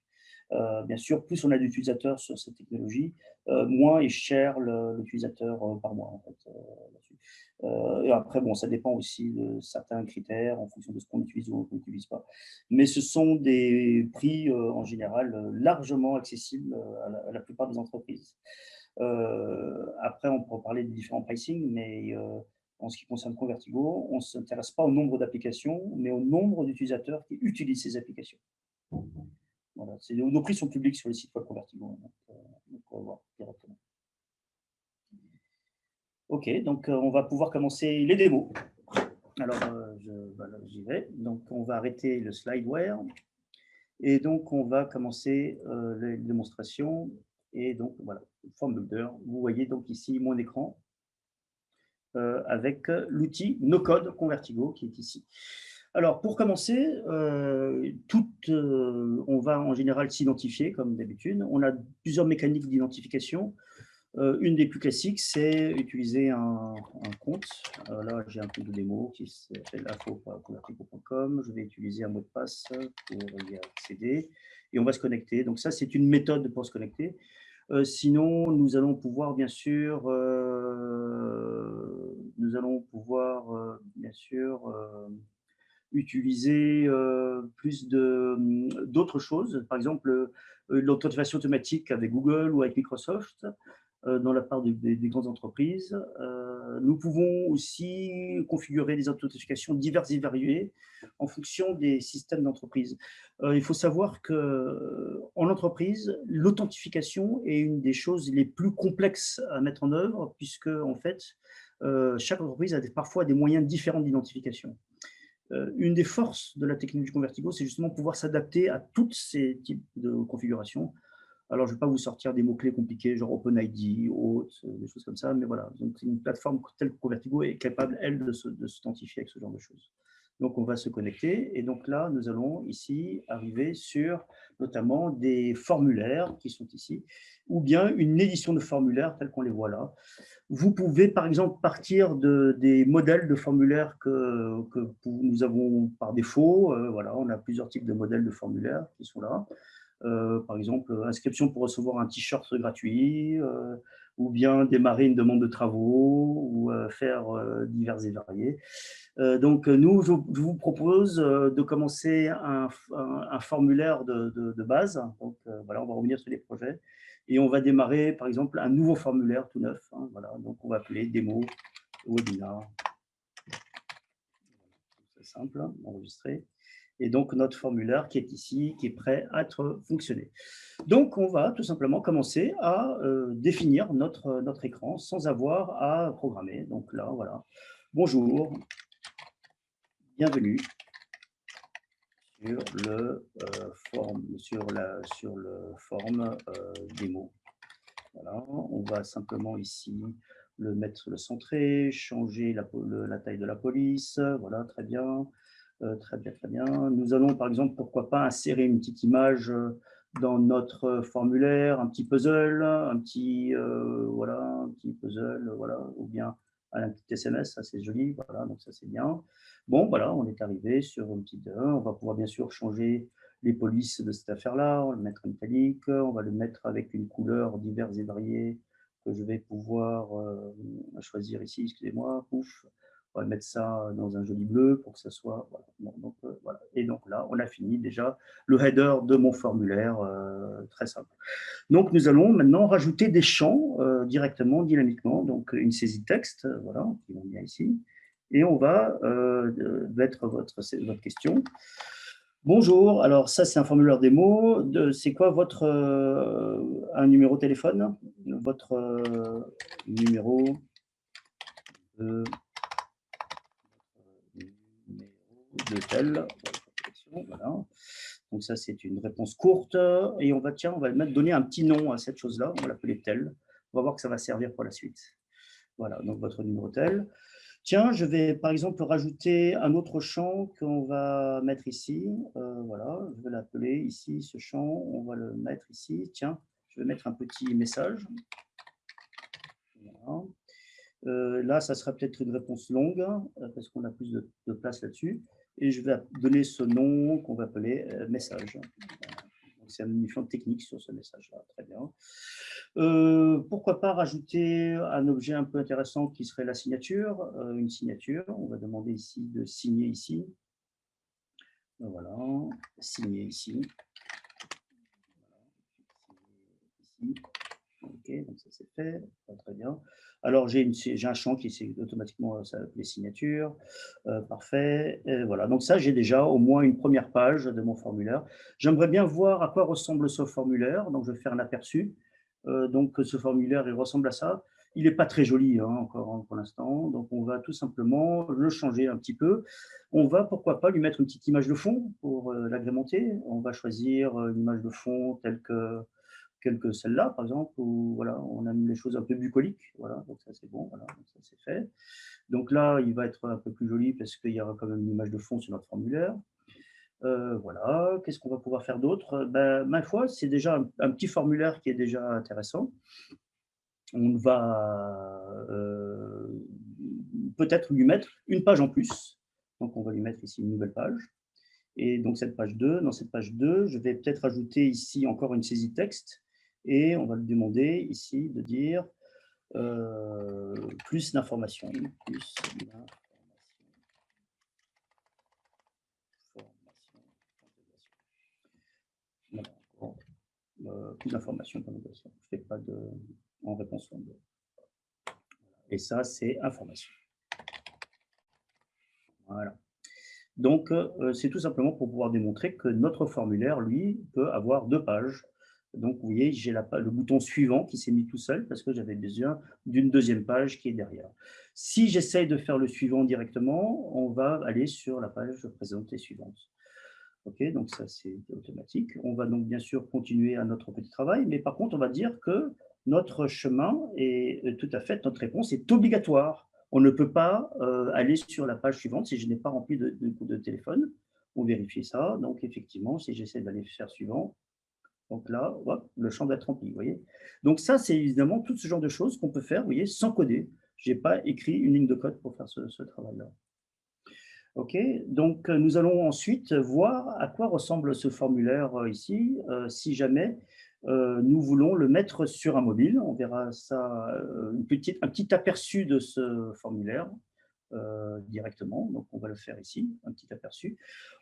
Bien sûr, plus on a d'utilisateurs sur cette technologie, moins est cher l'utilisateur par mois, en fait, et après, bon, ça dépend aussi de certains critères en fonction de ce qu'on utilise ou qu'on n'utilise pas. Mais ce sont des prix, en général, largement accessibles à la plupart des entreprises. Après, on peut parler des différents pricing, mais en ce qui concerne Convertigo, on ne s'intéresse pas au nombre d'applications, mais au nombre d'utilisateurs qui utilisent ces applications. Voilà, nos prix sont publics sur le site web Convertigo, donc on va voir directement. Ok, donc on va pouvoir commencer les démos. Alors, j'y vais. Donc, on va arrêter le slideware. Et donc, on va commencer les démonstrations. Et donc, voilà, Form Builder. Vous voyez donc ici mon écran avec l'outil NoCode Convertigo qui est ici. Alors, pour commencer, on va en général s'identifier comme d'habitude. On a plusieurs mécaniques d'identification. Une des plus classiques, c'est utiliser un compte. Là, j'ai un compte de démo qui s'appelle info.convertigo.com. Je vais utiliser un mot de passe pour y accéder et on va se connecter. Donc ça, c'est une méthode pour se connecter. Sinon, nous allons pouvoir, bien sûr, utiliser plus d'autres choses. Par exemple, l'authentification automatique avec Google ou avec Microsoft dans la part des grandes entreprises. Nous pouvons aussi configurer des authentifications diverses et variées en fonction des systèmes d'entreprise. Il faut savoir qu'en entreprise, l'authentification est une des choses les plus complexes à mettre en œuvre puisque, en fait, chaque entreprise a parfois des moyens différents d'identification. Une des forces de la technologie Convertigo, c'est justement pouvoir s'adapter à tous ces types de configurations. Alors, je ne vais pas vous sortir des mots-clés compliqués, genre OpenID, autres, des choses comme ça, mais voilà. Donc, c'est une plateforme telle que Convertigo est capable, elle, de s'identifier avec ce genre de choses. Donc, on va se connecter. Et donc là, nous allons ici arriver sur notamment des formulaires qui sont ici, ou bien une édition de formulaires tels qu'on les voit là. Vous pouvez, par exemple, partir des modèles de formulaires que nous avons par défaut. Voilà, on a plusieurs types de modèles de formulaires qui sont là. Par exemple, inscription pour recevoir un t-shirt gratuit, ou bien démarrer une demande de travaux, ou faire divers et variés. Donc, nous, je vous propose de commencer un formulaire de base. Donc, voilà, on va revenir sur les projets. Et on va démarrer, par exemple, un nouveau formulaire tout neuf. Hein, voilà, donc, on va appeler démo webinar. C'est simple, enregistré. Et donc, notre formulaire qui est ici, qui est prêt à être fonctionné. Donc, on va tout simplement commencer à définir notre écran sans avoir à programmer. Donc là, voilà. Bonjour, bienvenue sur le form démo. Voilà, on va simplement ici le centrer, changer la taille de la police. Voilà, très bien. Très bien, très bien. Nous allons, par exemple, pourquoi pas insérer une petite image dans notre formulaire, un petit puzzle, voilà, un petit puzzle, voilà, ou bien un petit SMS, ça c'est joli, voilà, donc ça c'est bien. Bon, voilà, on est arrivé sur une petite. On va pouvoir bien sûr changer les polices de cette affaire-là, on va le mettre en italique, on va le mettre avec une couleur diverse et variée que je vais pouvoir choisir ici, excusez-moi, pouf. On va mettre ça dans un joli bleu pour que ça soit. Voilà. Bon, donc, voilà. Et donc là, on a fini déjà le header de mon formulaire, très simple. Donc, nous allons maintenant rajouter des champs directement, dynamiquement. Donc, une saisie de texte, voilà, qui vont bien ici. Et on va mettre votre question. Bonjour, alors ça c'est un formulaire démo. C'est quoi votre un numéro de téléphone? Votre numéro de tel. Voilà. Donc ça, c'est une réponse courte. Et on va donner un petit nom à cette chose-là. On va l'appeler tel. On va voir que ça va servir pour la suite. Voilà, donc votre numéro tel. Tiens, je vais par exemple rajouter un autre champ qu'on va mettre ici. Voilà, je vais l'appeler ici, ce champ. On va le mettre ici. Tiens, je vais mettre un petit message. Voilà. Là, ça sera peut-être une réponse longue parce qu'on a plus de place là-dessus. Et je vais donner ce nom qu'on va appeler message. C'est un unifiant technique sur ce message-là. Très bien. Pourquoi pas rajouter un objet un peu intéressant qui serait la signature, une signature. On va demander ici de signer ici. Voilà, signer ici. Ici. Ok, donc ça c'est fait, très bien. Alors j'ai un champ qui c'est automatiquement les signatures, parfait. Et voilà, donc ça j'ai déjà au moins une première page de mon formulaire. J'aimerais bien voir à quoi ressemble ce formulaire, donc je vais faire un aperçu. Donc ce formulaire il ressemble à ça. Il n'est pas très joli hein, encore hein, pour l'instant, donc on va tout simplement le changer un petit peu. On va pourquoi pas lui mettre une petite image de fond pour l'agrémenter. On va choisir une image de fond telle que celle-là, par exemple, où voilà, on aime les choses un peu bucoliques. Voilà, donc ça c'est bon, voilà, donc ça c'est fait. Donc là, il va être un peu plus joli parce qu'il y aura quand même une image de fond sur notre formulaire. Voilà, qu'est-ce qu'on va pouvoir faire d'autre? Ma foi, c'est déjà un petit formulaire qui est déjà intéressant. On va peut-être lui mettre une page en plus. Donc on va lui mettre ici une nouvelle page. Et donc cette page 2, dans cette page 2, je vais peut-être ajouter ici encore une saisie de texte et on va lui demander ici de dire plus d'informations. Plus d'informations. Je ne fais pas en réponse. Et ça, c'est information. Voilà. Donc, c'est tout simplement pour pouvoir démontrer que notre formulaire, lui, peut avoir 2 pages. Donc, vous voyez, j'ai le bouton suivant qui s'est mis tout seul parce que j'avais besoin d'une deuxième page qui est derrière. Si j'essaye de faire le suivant directement, on va aller sur la page précédente et suivante. OK, donc ça, c'est automatique. On va donc bien sûr continuer à notre petit travail, mais par contre, on va dire que notre chemin est tout à fait notre réponse est obligatoire. On ne peut pas, aller sur la page suivante si je n'ai pas rempli de téléphone. On vérifie ça, donc effectivement, si j'essaie d'aller faire suivant, donc là, hop, le champ va être rempli, vous voyez? Donc ça, c'est évidemment tout ce genre de choses qu'on peut faire, vous voyez, sans coder. Je n'ai pas écrit une ligne de code pour faire ce travail-là. OK, donc nous allons ensuite voir à quoi ressemble ce formulaire, ici, si jamais, nous voulons le mettre sur un mobile. On verra ça, un petit aperçu de ce formulaire, directement. Donc on va le faire ici, un petit aperçu.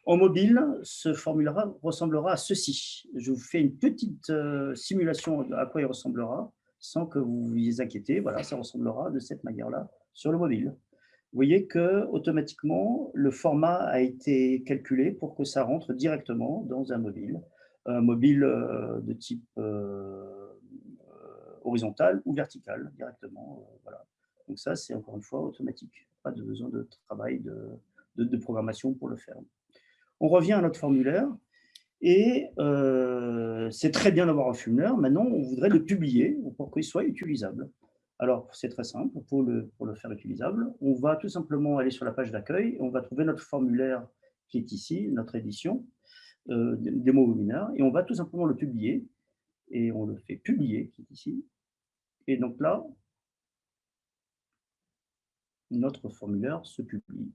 En mobile, ce formulaire ressemblera à ceci. Je vous fais une petite, simulation de à quoi il ressemblera, sans que vous vous inquiétez. Voilà, ça ressemblera de cette manière-là sur le mobile. Vous voyez que automatiquement, le format a été calculé pour que ça rentre directement dans un mobile de type horizontal ou vertical directement. Voilà. Donc ça, c'est encore une fois automatique. Pas de besoin de travail de programmation pour le faire. On revient à notre formulaire et c'est très bien d'avoir un formulaire. Maintenant, on voudrait le publier pour qu'il soit utilisable. Alors, c'est très simple. Pour le faire utilisable, on va tout simplement aller sur la page d'accueil et on va trouver notre formulaire qui est ici, notre édition, démo webinaire, et on va tout simplement le publier. Et on le fait publier, qui est ici. Et donc là, notre formulaire se publie.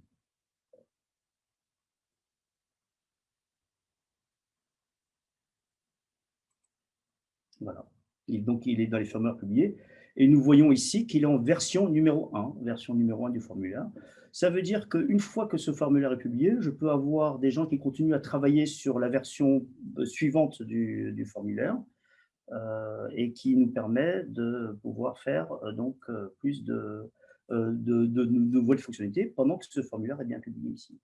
Voilà. Et donc, il est dans les formulaires publiés. Et nous voyons ici qu'il est en version numéro 1 du formulaire. Ça veut dire qu'une fois que ce formulaire est publié, je peux avoir des gens qui continuent à travailler sur la version suivante du formulaire et qui nous permet de pouvoir faire donc plus de nouvelles fonctionnalités pendant que ce formulaire est bien publié ici.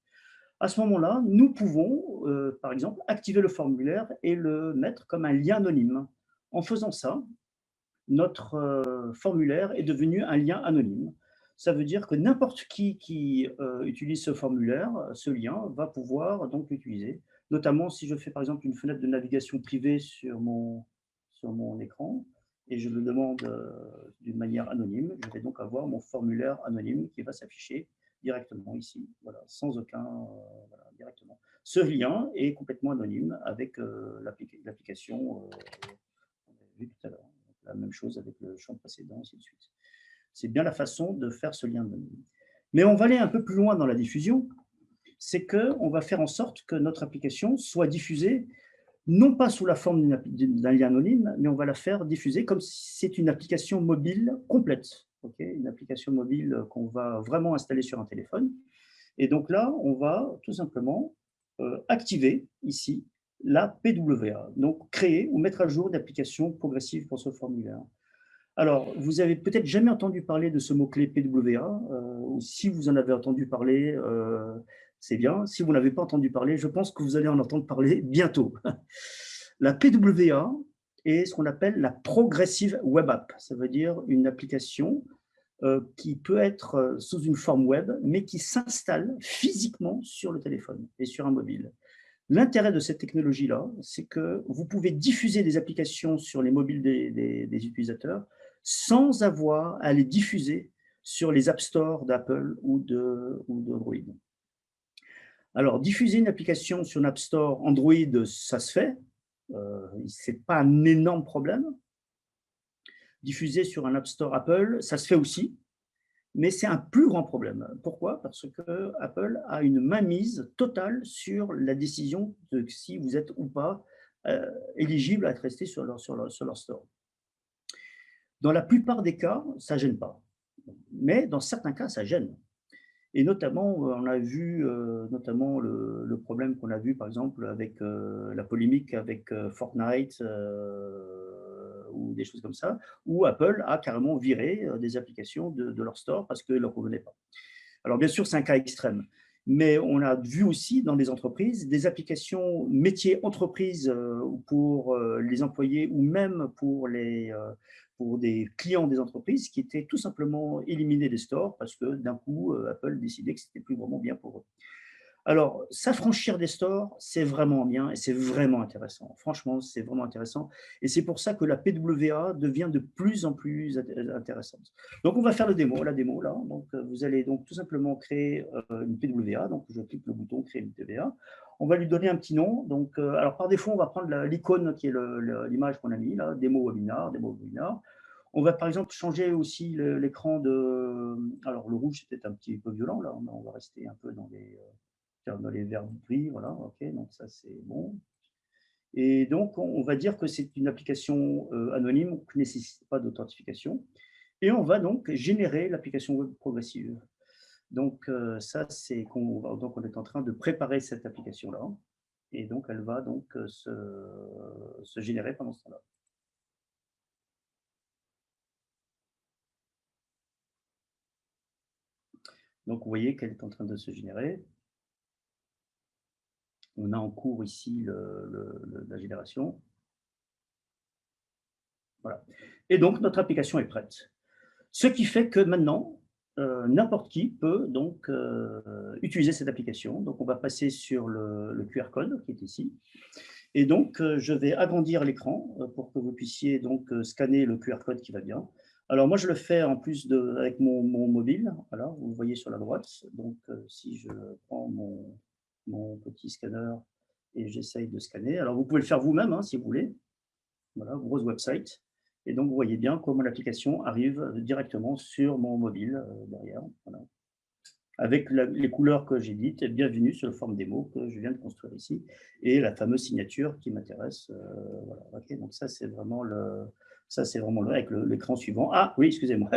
À ce moment-là, nous pouvons, par exemple, activer le formulaire et le mettre comme un lien anonyme. En faisant ça, notre formulaire est devenu un lien anonyme. Ça veut dire que n'importe qui utilise ce formulaire, ce lien, va pouvoir donc l'utiliser. Notamment si je fais par exemple une fenêtre de navigation privée sur mon écran et je le demande d'une manière anonyme, je vais donc avoir mon formulaire anonyme qui va s'afficher directement ici, voilà, sans aucun, voilà, directement. Ce lien est complètement anonyme avec l'application qu'on avait vu tout à l'heure. La même chose avec le champ précédent, ainsi de suite. C'est bien la façon de faire ce lien anonyme. Mais on va aller un peu plus loin dans la diffusion, c'est qu'on va faire en sorte que notre application soit diffusée, non pas sous la forme d'un lien anonyme, mais on va la faire diffuser comme si c'est une application mobile complète. Okay, une application mobile qu'on va vraiment installer sur un téléphone. Et donc là, on va tout simplement activer ici la PWA, donc créer ou mettre à jour une application progressive pour ce formulaire. Alors, vous avez peut-être jamais entendu parler de ce mot-clé PWA, ou si vous en avez entendu parler, c'est bien. Si vous n'avez pas entendu parler, je pense que vous allez en entendre parler bientôt. La PWA est ce qu'on appelle la Progressive Web App. Ça veut dire une application qui peut être sous une forme web, mais qui s'installe physiquement sur le téléphone et sur un mobile. L'intérêt de cette technologie-là, c'est que vous pouvez diffuser des applications sur les mobiles des utilisateurs sans avoir à les diffuser sur les App Store d'Apple ou d'Android. Alors, diffuser une application sur un App Store Android, ça se fait. Ce n'est pas un énorme problème. Diffuser sur un App Store Apple, ça se fait aussi. Mais c'est un plus grand problème. Pourquoi? Parce que Apple a une mainmise totale sur la décision de si vous êtes ou pas éligible à être resté sur leur store. Dans la plupart des cas, ça ne gêne pas. Mais dans certains cas, ça gêne. Et notamment, on a vu notamment le problème qu'on a vu, par exemple, avec la polémique avec Fortnite ou des choses comme ça, où Apple a carrément viré des applications de leur store parce qu'elles ne leur convenaient pas. Alors, bien sûr, c'est un cas extrême. Mais on a vu aussi dans des entreprises des applications métiers entreprises pour les employés ou même pour des clients des entreprises qui étaient tout simplement éliminés des stores parce que d'un coup, Apple décidait que c'était plus vraiment bien pour eux. Alors, s'affranchir des stores, c'est vraiment bien et c'est vraiment intéressant. Franchement, c'est vraiment intéressant et c'est pour ça que la PWA devient de plus en plus intéressante. Donc, on va faire la démo là. Donc, vous allez donc tout simplement créer une PWA. Donc, je clique le bouton créer une PWA. On va lui donner un petit nom. Donc, alors par défaut, on va prendre l'icône qui est l'image qu'on a mis là, démo webinar, démo webinar. On va par exemple changer aussi l'écran de. Alors, le rouge, c'est peut-être un petit peu violent là. On va rester un peu dans les verts gris, voilà, ok, donc ça c'est bon. Et donc, on va dire que c'est une application anonyme qui ne nécessite pas d'authentification. Et on va donc générer l'application web progressive. Donc, ça, c'est donc on est en train de préparer cette application-là. Et donc, elle va donc se générer pendant ce temps-là. Donc, vous voyez qu'elle est en train de se générer. On a en cours ici la génération. Voilà. Et donc, notre application est prête. Ce qui fait que maintenant, n'importe qui peut donc utiliser cette application. Donc, on va passer sur le QR code qui est ici. Et donc, je vais agrandir l'écran pour que vous puissiez donc scanner le QR code qui va bien. Alors, moi, je le fais en plus avec mon mobile. Voilà, vous le voyez sur la droite. Donc, si je prends mon petit scanner et j'essaye de scanner. Alors, vous pouvez le faire vous-même hein, si vous voulez. Voilà, grosse website. Et donc, vous voyez bien comment l'application arrive directement sur mon mobile derrière. Voilà. Avec les couleurs que j'ai dites, bienvenue sur le forme démo que je viens de construire ici, et la fameuse signature qui m'intéresse. Voilà. Okay, donc ça c'est vraiment avec l'écran suivant. Ah oui, excusez-moi,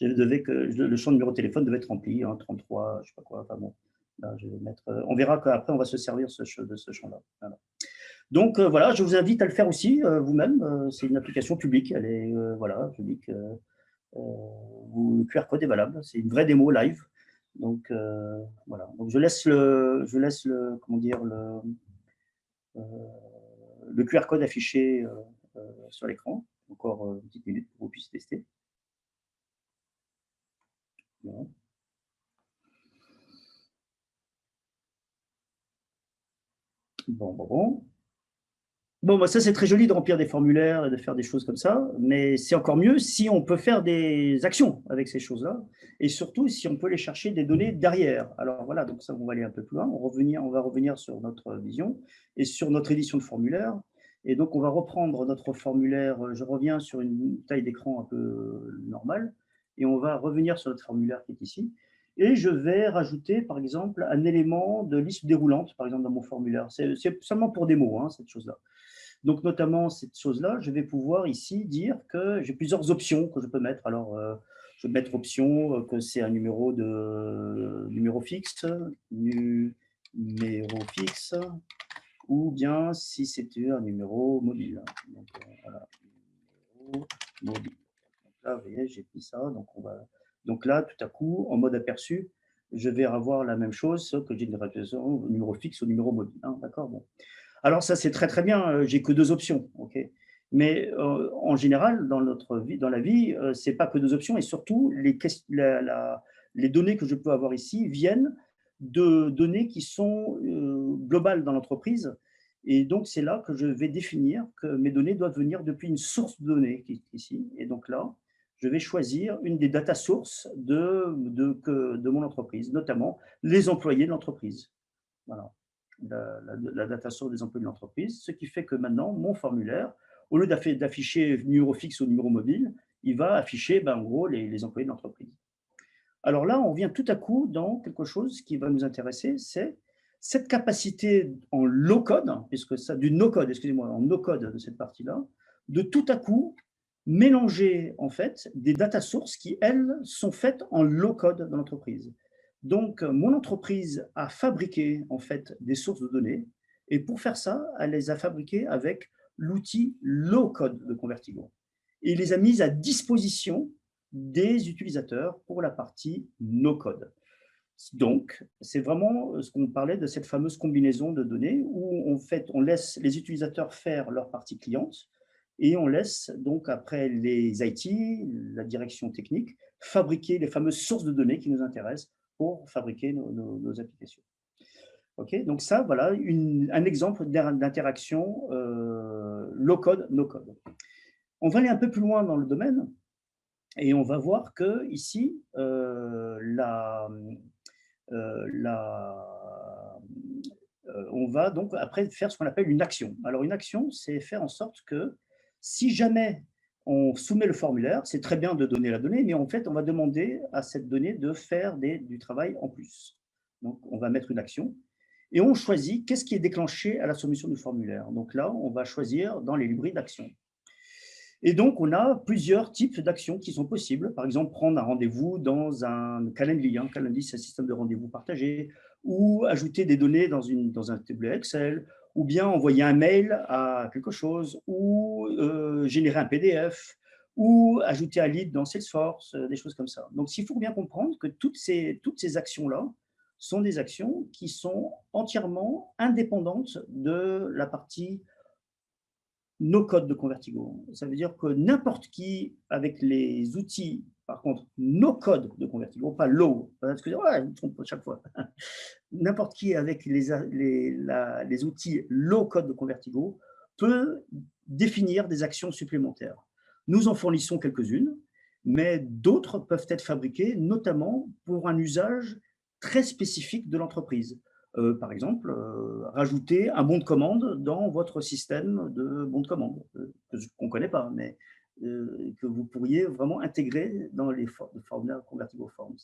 le champ de numéro de téléphone devait être rempli, hein, 33, je sais pas quoi. Enfin bon, là je vais mettre. On verra qu'après on va se servir de ce champ-là. Voilà. Donc voilà, je vous invite à le faire aussi vous-même. C'est une application publique, elle est voilà, publique. Où le QR code est valable. C'est une vraie démo live. Donc voilà. Donc comment dire, le QR code affiché sur l'écran. Encore une petite minute pour que vous puissiez tester. Voilà. Bon. Bon, bah ça, c'est très joli de remplir des formulaires et de faire des choses comme ça, mais c'est encore mieux si on peut faire des actions avec ces choses-là, et surtout si on peut aller chercher des données derrière. Alors voilà, donc ça, on va aller un peu plus loin. On va revenir sur notre vision et sur notre édition de formulaire. Et donc, on va reprendre notre formulaire. Je reviens sur une taille d'écran un peu normale, et on va revenir sur notre formulaire qui est ici. Et je vais rajouter, par exemple, un élément de liste déroulante, par exemple, dans mon formulaire. C'est seulement pour des mots, hein, cette chose-là. Donc, notamment, cette chose-là, je vais pouvoir ici dire que j'ai plusieurs options que je peux mettre. Alors, je vais mettre option que c'est un numéro fixe, ou bien si c'était un numéro mobile. Donc, voilà, numéro mobile. Donc là, vous voyez, j'ai pris ça. Donc là, tout à coup, en mode aperçu, je vais avoir la même chose, sauf que j'ai une répression numéro fixe ou numéro mobile. Hein, d'accord, bon. Alors ça, c'est très très bien. J'ai que deux options, ok. Mais en général, dans la vie, c'est pas que deux options et surtout les données que je peux avoir ici viennent de données qui sont globales dans l'entreprise. Et donc c'est là que je vais définir que mes données doivent venir depuis une source de données qui est ici. Et donc là, je vais choisir une des data sources de mon entreprise, notamment les employés de l'entreprise. Voilà, la data source des employés de l'entreprise, ce qui fait que maintenant, mon formulaire, au lieu d'afficher numéro fixe ou numéro mobile, il va afficher en gros les employés de l'entreprise. Alors là, on vient tout à coup dans quelque chose qui va nous intéresser, c'est cette capacité en low-code, puisque ça, du no-code, excusez-moi, en no-code de cette partie-là, de tout à coup mélanger en fait des data sources qui, elles, sont faites en low-code dans l'entreprise. Donc, mon entreprise a fabriqué en fait des sources de données, et pour faire ça, elle les a fabriquées avec l'outil low-code de Convertigo. Et il les a mises à disposition des utilisateurs pour la partie no-code. Donc, c'est vraiment ce qu'on parlait de cette fameuse combinaison de données où on laisse les utilisateurs faire leur partie cliente et on laisse donc après les IT, la direction technique, fabriquer les fameuses sources de données qui nous intéressent pour fabriquer nos applications. OK, donc ça, voilà un exemple d'interaction low-code, no-code. On va aller un peu plus loin dans le domaine et on va voir que ici, on va donc après faire ce qu'on appelle une action. Alors une action, c'est faire en sorte que si jamais on soumet le formulaire, c'est très bien de donner la donnée, mais en fait, on va demander à cette donnée de faire du travail en plus. Donc, on va mettre une action et on choisit qu'est-ce qui est déclenché à la soumission du formulaire. Donc là, on va choisir dans les librairies d'actions. Et donc, on a plusieurs types d'actions qui sont possibles. Par exemple, prendre un rendez-vous dans un Calendly. Calendly, c'est un système de rendez-vous partagé, ou ajouter des données dans un tableur Excel, ou bien envoyer un mail à quelque chose, ou générer un PDF, ou ajouter un lead dans Salesforce, des choses comme ça. Donc, il faut bien comprendre que toutes ces actions-là sont des actions qui sont entièrement indépendantes de la partie no code de Convertigo. Ça veut dire que n'importe qui, avec les outils, par contre, no code de Convertigo, pas low, parce que ouais, je me trompe chaque fois. N'importe qui, avec les outils low code de Convertigo, peut définir des actions supplémentaires. Nous en fournissons quelques-unes, mais d'autres peuvent être fabriquées, notamment pour un usage très spécifique de l'entreprise. Par exemple, rajouter un bon de commande dans votre système de bon de commande, qu'on ne connaît pas, mais que vous pourriez vraiment intégrer dans les formulaires Convertigo Forms.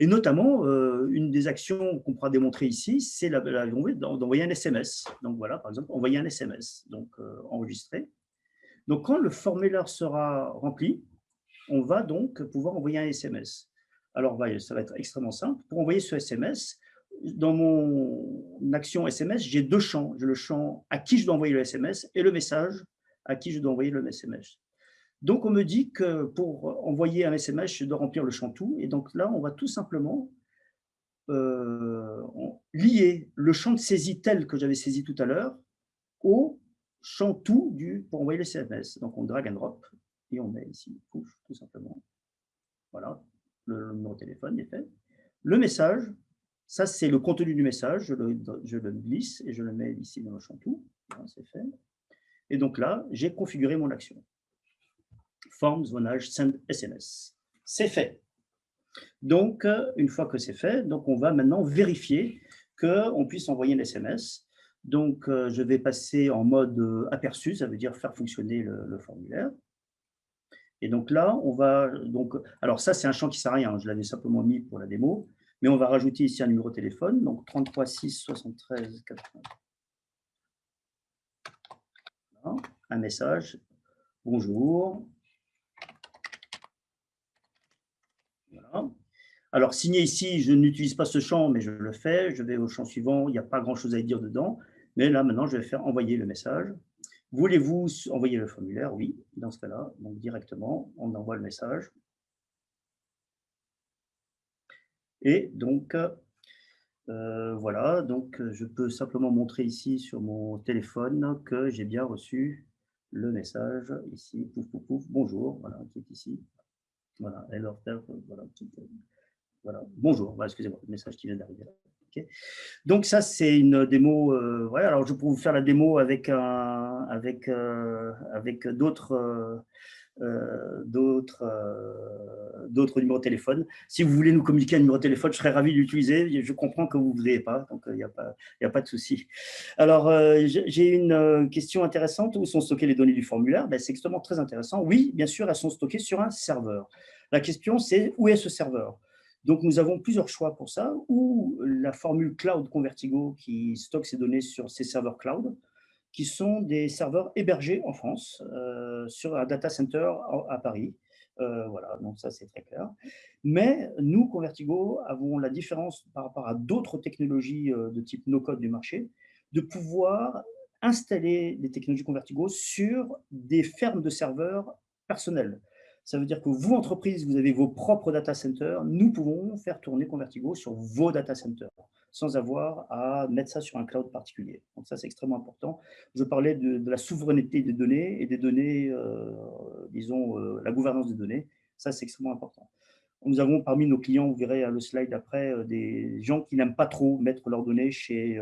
Et notamment, une des actions qu'on pourra démontrer ici, c'est d'envoyer un SMS. Donc voilà, par exemple, envoyer un SMS, donc enregistrer. Donc quand le formulaire sera rempli, on va donc pouvoir envoyer un SMS. Alors, ça va être extrêmement simple. Pour envoyer ce SMS, dans mon action SMS, j'ai deux champs. J'ai le champ à qui je dois envoyer le SMS et le message à qui je dois envoyer le SMS. Donc, on me dit que pour envoyer un SMS, je dois remplir le champ tout. Et donc là, on va tout simplement lier le champ de saisie tel que j'avais saisi tout à l'heure au champ tout pour envoyer le SMS. Donc, on drag and drop et on met ici, push, tout simplement. Voilà, le numéro de téléphone est fait. Le message, ça c'est le contenu du message, je le glisse et je le mets ici dans le champ tout. Voilà, c'est fait. Et donc là, j'ai configuré mon action. Forms, zonage, send SMS. C'est fait. Donc, une fois que c'est fait, donc on va maintenant vérifier qu'on puisse envoyer un SMS. Donc, je vais passer en mode aperçu, ça veut dire faire fonctionner le formulaire. Et donc là, on va donc alors ça, c'est un champ qui ne sert à rien, je l'avais simplement mis pour la démo, mais on va rajouter ici un numéro de téléphone, donc 33 6 73 80. Voilà, un message, bonjour. Voilà. Alors, signé ici, je n'utilise pas ce champ, mais je le fais. Je vais au champ suivant, il n'y a pas grand-chose à dire dedans. Mais là, maintenant, je vais faire envoyer le message. Voulez-vous envoyer le formulaire? Oui, dans ce cas-là, donc directement, on envoie le message. Et donc, voilà, donc je peux simplement montrer ici sur mon téléphone que j'ai bien reçu le message ici, pouf, pouf, pouf, bonjour, voilà, qui est ici. Voilà, hello, voilà, voilà, bonjour, voilà, excusez-moi, le message qui vient d'arriver là. Okay. Donc ça, c'est une démo. Voilà, alors je peux vous faire la démo avec d'autres numéros de téléphone. Si vous voulez nous communiquer un numéro de téléphone, je serais ravi de l'utiliser. Je comprends que vous ne voulez pas, donc il n'y a pas de souci. Alors, j'ai une question intéressante. Où sont stockées les données du formulaire? Ben, c'est extrêmement très intéressant. Oui, bien sûr, elles sont stockées sur un serveur. La question, c'est où est ce serveur? Donc, nous avons plusieurs choix pour ça, ou la formule Cloud Convertigo qui stocke ces données sur ces serveurs cloud, qui sont des serveurs hébergés en France sur un data center à Paris. Voilà, donc ça c'est très clair. Mais nous, Convertigo, avons la différence par rapport à d'autres technologies de type no-code du marché, de pouvoir installer des technologies Convertigo sur des fermes de serveurs personnels. Ça veut dire que vous, entreprise, vous avez vos propres data centers. Nous pouvons faire tourner Convertigo sur vos data centers sans avoir à mettre ça sur un cloud particulier. Donc ça, c'est extrêmement important. Je parlais de la souveraineté des données et des données, disons, la gouvernance des données. Ça, c'est extrêmement important. Nous avons parmi nos clients, vous verrez le slide après, des gens qui n'aiment pas trop mettre leurs données chez,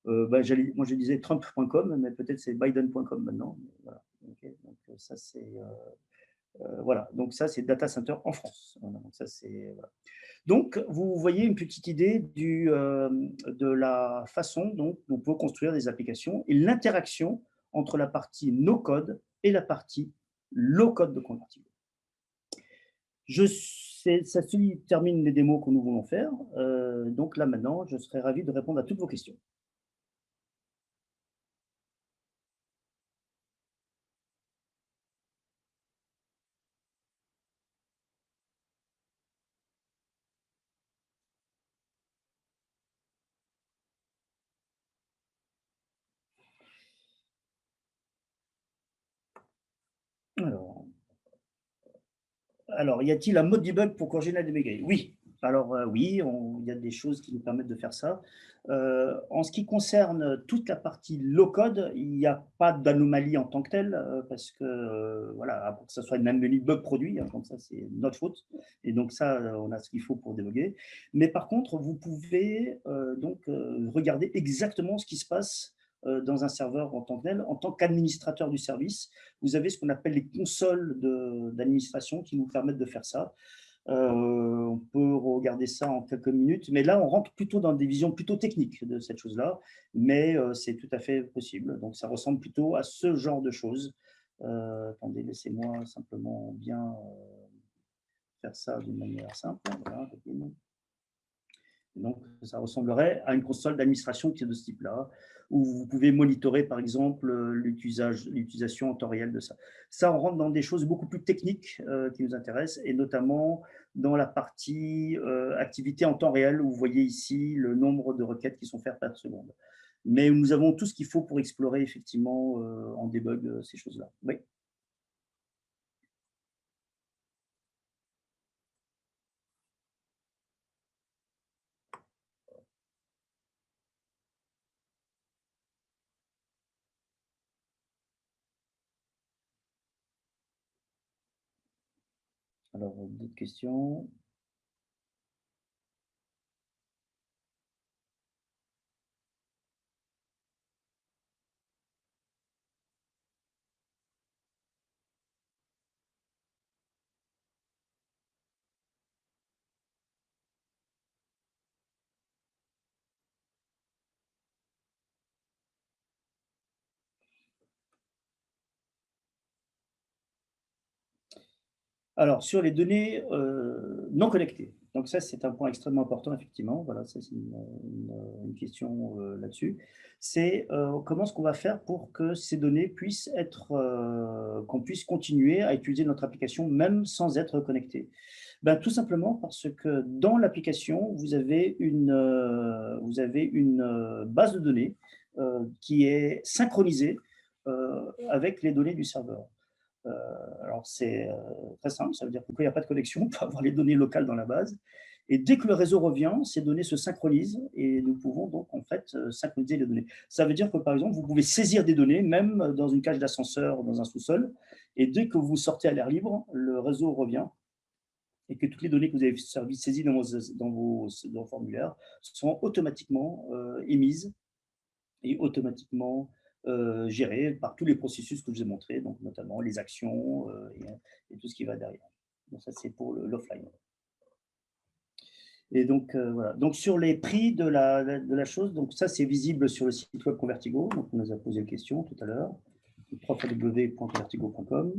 bah, moi je disais Trump.com, mais peut-être c'est Biden.com maintenant. Voilà. Okay. Donc ça c'est voilà. Donc ça c'est data center en France. Voilà. Donc ça c'est voilà. Donc vous voyez une petite idée de la façon dont on peut construire des applications et l'interaction entre la partie no code et la partie low code de Convertigo. Ça termine les démos que nous voulons faire. Donc là maintenant, je serais ravi de répondre à toutes vos questions. Alors, y a-t-il un mode debug pour corriger la débugger? Oui. Alors, oui, il y a des choses qui nous permettent de faire ça. En ce qui concerne toute la partie low-code, il n'y a pas d'anomalie en tant que telle, parce que, voilà, pour que ce soit une anomalie bug produit, hein, donc ça, c'est notre faute. Et donc ça, on a ce qu'il faut pour débugger. Mais par contre, vous pouvez regarder exactement ce qui se passe dans un serveur en tant que tel, en tant qu'administrateur du service. Vous avez ce qu'on appelle les consoles d'administration qui vous permettent de faire ça. On peut regarder ça en quelques minutes, mais là, on rentre plutôt dans des visions plutôt techniques de cette chose-là, mais c'est tout à fait possible. Donc, ça ressemble plutôt à ce genre de choses. Attendez, laissez-moi simplement bien faire ça d'une manière simple. Voilà. Donc, ça ressemblerait à une console d'administration qui est de ce type-là, où vous pouvez monitorer, par exemple, l'utilisation en temps réel de ça. Ça, on rentre dans des choses beaucoup plus techniques qui nous intéressent, et notamment dans la partie activité en temps réel, où vous voyez ici le nombre de requêtes qui sont faites par seconde. Mais nous avons tout ce qu'il faut pour explorer, effectivement, en debug, ces choses-là. Oui. Alors, d'autres questions? Alors, sur les données non connectées. Donc ça, c'est un point extrêmement important, effectivement. Voilà, ça, c'est une question là-dessus. C'est comment est-ce qu'on va faire pour que ces données puissent être, qu'on puisse continuer à utiliser notre application même sans être connecté. Ben, tout simplement parce que dans l'application, vous avez une base de données qui est synchronisée avec les données du serveur. Alors, c'est très simple, ça veut dire que quand il n'y a pas de connexion, on peut avoir les données locales dans la base. Et dès que le réseau revient, ces données se synchronisent et nous pouvons donc en fait synchroniser les données. Ça veut dire que par exemple, vous pouvez saisir des données, même dans une cage d'ascenseur, dans un sous-sol, et dès que vous sortez à l'air libre, le réseau revient et que toutes les données que vous avez saisies dans vos formulaires sont automatiquement émises et automatiquement géré par tous les processus que je vous ai montrés, donc notamment les actions et tout ce qui va derrière. Donc ça, c'est pour l'offline. Et donc, voilà. Donc, sur les prix de la chose, donc ça, c'est visible sur le site web Convertigo. Donc, on nous a posé une question tout à l'heure. www.convertigo.com.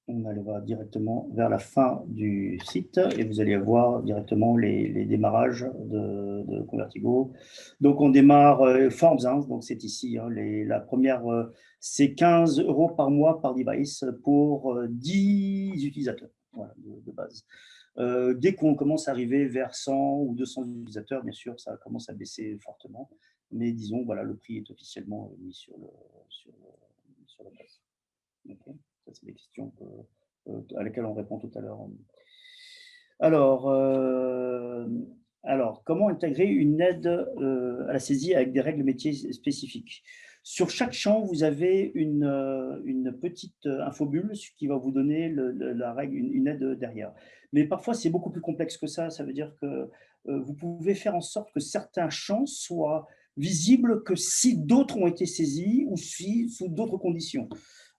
On allera directement vers la fin du site et vous allez voir directement les démarrages de Convertigo. Donc, on démarre Forms, hein, donc c'est ici. Hein, la première, c'est 15 € par mois par device pour 10 utilisateurs voilà, de base. Dès qu'on commence à arriver vers 100 ou 200 utilisateurs, bien sûr, ça commence à baisser fortement. Mais disons, voilà, le prix est officiellement mis sur la base. Okay. Ça, c'est des questions à lesquelles on répond tout à l'heure. Alors, comment intégrer une aide à la saisie avec des règles métiers spécifiques? Sur chaque champ, vous avez une petite infobulle qui va vous donner la règle, une aide derrière. Mais parfois, c'est beaucoup plus complexe que ça. Ça veut dire que vous pouvez faire en sorte que certains champs soient visibles que si d'autres ont été saisis ou si, sous d'autres conditions.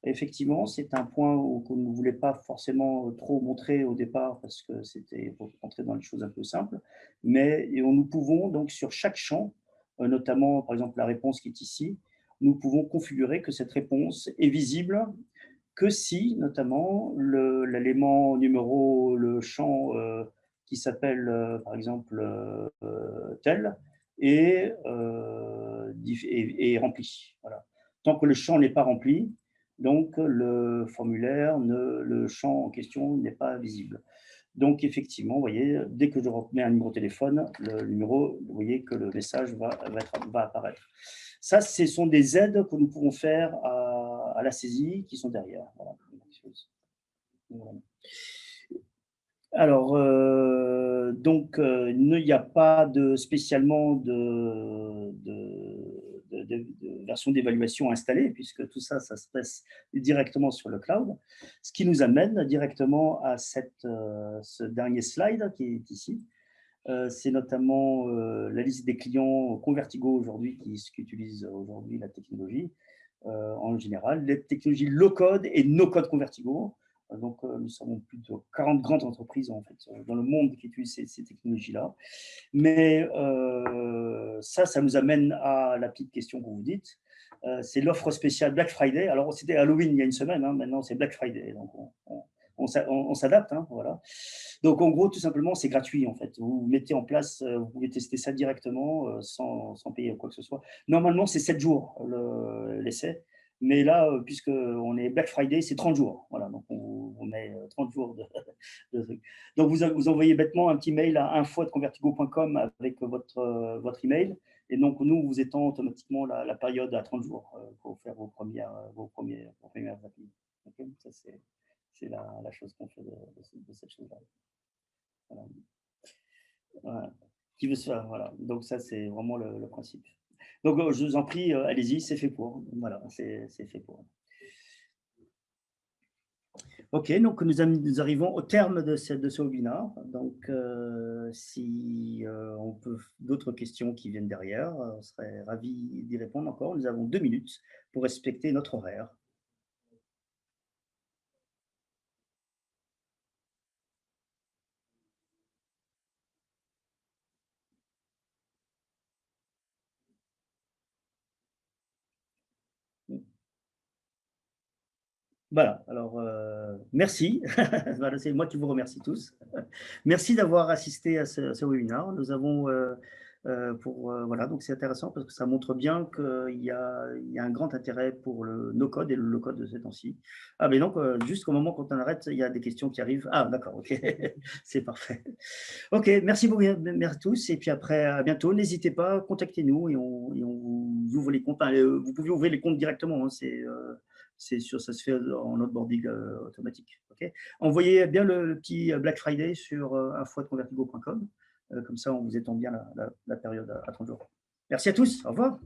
Effectivement, c'est un point qu'on ne voulait pas forcément trop montrer au départ parce que c'était pour rentrer dans les choses un peu simples. Mais nous pouvons donc sur chaque champ, notamment par exemple la réponse qui est ici, nous pouvons configurer que cette réponse est visible que si, notamment, l'élément numéro, le champ qui s'appelle, par exemple, tel, est rempli. Voilà. Tant que le champ n'est pas rempli, donc le formulaire, le champ en question n'est pas visible. Donc, effectivement, vous voyez, dès que je remets un numéro de téléphone, le numéro, vous voyez que le message va apparaître. Ça, ce sont des aides que nous pouvons faire à la saisie qui sont derrière. Voilà. Voilà. Alors, donc, il n'y a pas spécialement de version d'évaluation installée, puisque tout ça, ça se passe directement sur le cloud. Ce qui nous amène directement à ce dernier slide qui est ici. C'est notamment la liste des clients Convertigo aujourd'hui qui utilisent aujourd'hui la technologie en général, les technologies low-code et no-code Convertigo. Donc, nous savons plus de 40 grandes entreprises en fait, dans le monde qui utilisent ces technologies-là. Mais ça nous amène à la petite question que vous dites. C'est l'offre spéciale Black Friday. Alors, c'était Halloween il y a une semaine, hein, maintenant c'est Black Friday. Donc, on s'adapte, hein, voilà. Donc, en gros, tout simplement, c'est gratuit, en fait. Vous mettez en place, vous pouvez tester ça directement sans payer quoi que ce soit. Normalement, c'est 7 jours l'essai. Mais là, puisqu'on est Black Friday, c'est 30 jours. Voilà, donc on met 30 jours de trucs. Donc, vous envoyez bêtement un petit mail à info@convertigo.com avec votre email. Et donc, nous, vous étend automatiquement la période à 30 jours pour faire vos premières applis. Okay, ça, c'est la chose qu'on fait de cette chose-là. Voilà. Voilà. Qui veut se faire, voilà. Donc, ça, c'est vraiment le principe. Donc, je vous en prie, allez-y, c'est fait pour. Voilà, c'est fait pour. Ok, donc nous arrivons au terme de ce webinaire. Donc, si on peut d'autres questions qui viennent derrière, on serait ravi d'y répondre encore. Nous avons 2 minutes pour respecter notre horaire. Voilà, alors merci. Voilà, c'est moi qui vous remercie tous. Merci d'avoir assisté à ce webinaire. Nous avons, voilà, donc c'est intéressant parce que ça montre bien qu'il y a un grand intérêt pour le no-code et le low-code de ces temps-ci. Ah, mais donc, juste au moment quand on arrête, il y a des questions qui arrivent. Ah, d'accord, ok, c'est parfait. Ok, merci beaucoup, merci à tous. Et puis après, à bientôt. N'hésitez pas, contactez-nous et on vous ouvre les comptes. Enfin, vous pouvez ouvrir les comptes directement. Hein, c'est sûr, ça se fait en onboarding automatique. Okay, envoyez bien le petit Black Friday sur info@convertigo.com. Comme ça, on vous étend bien la période à 30 jours. Merci à tous. Au revoir.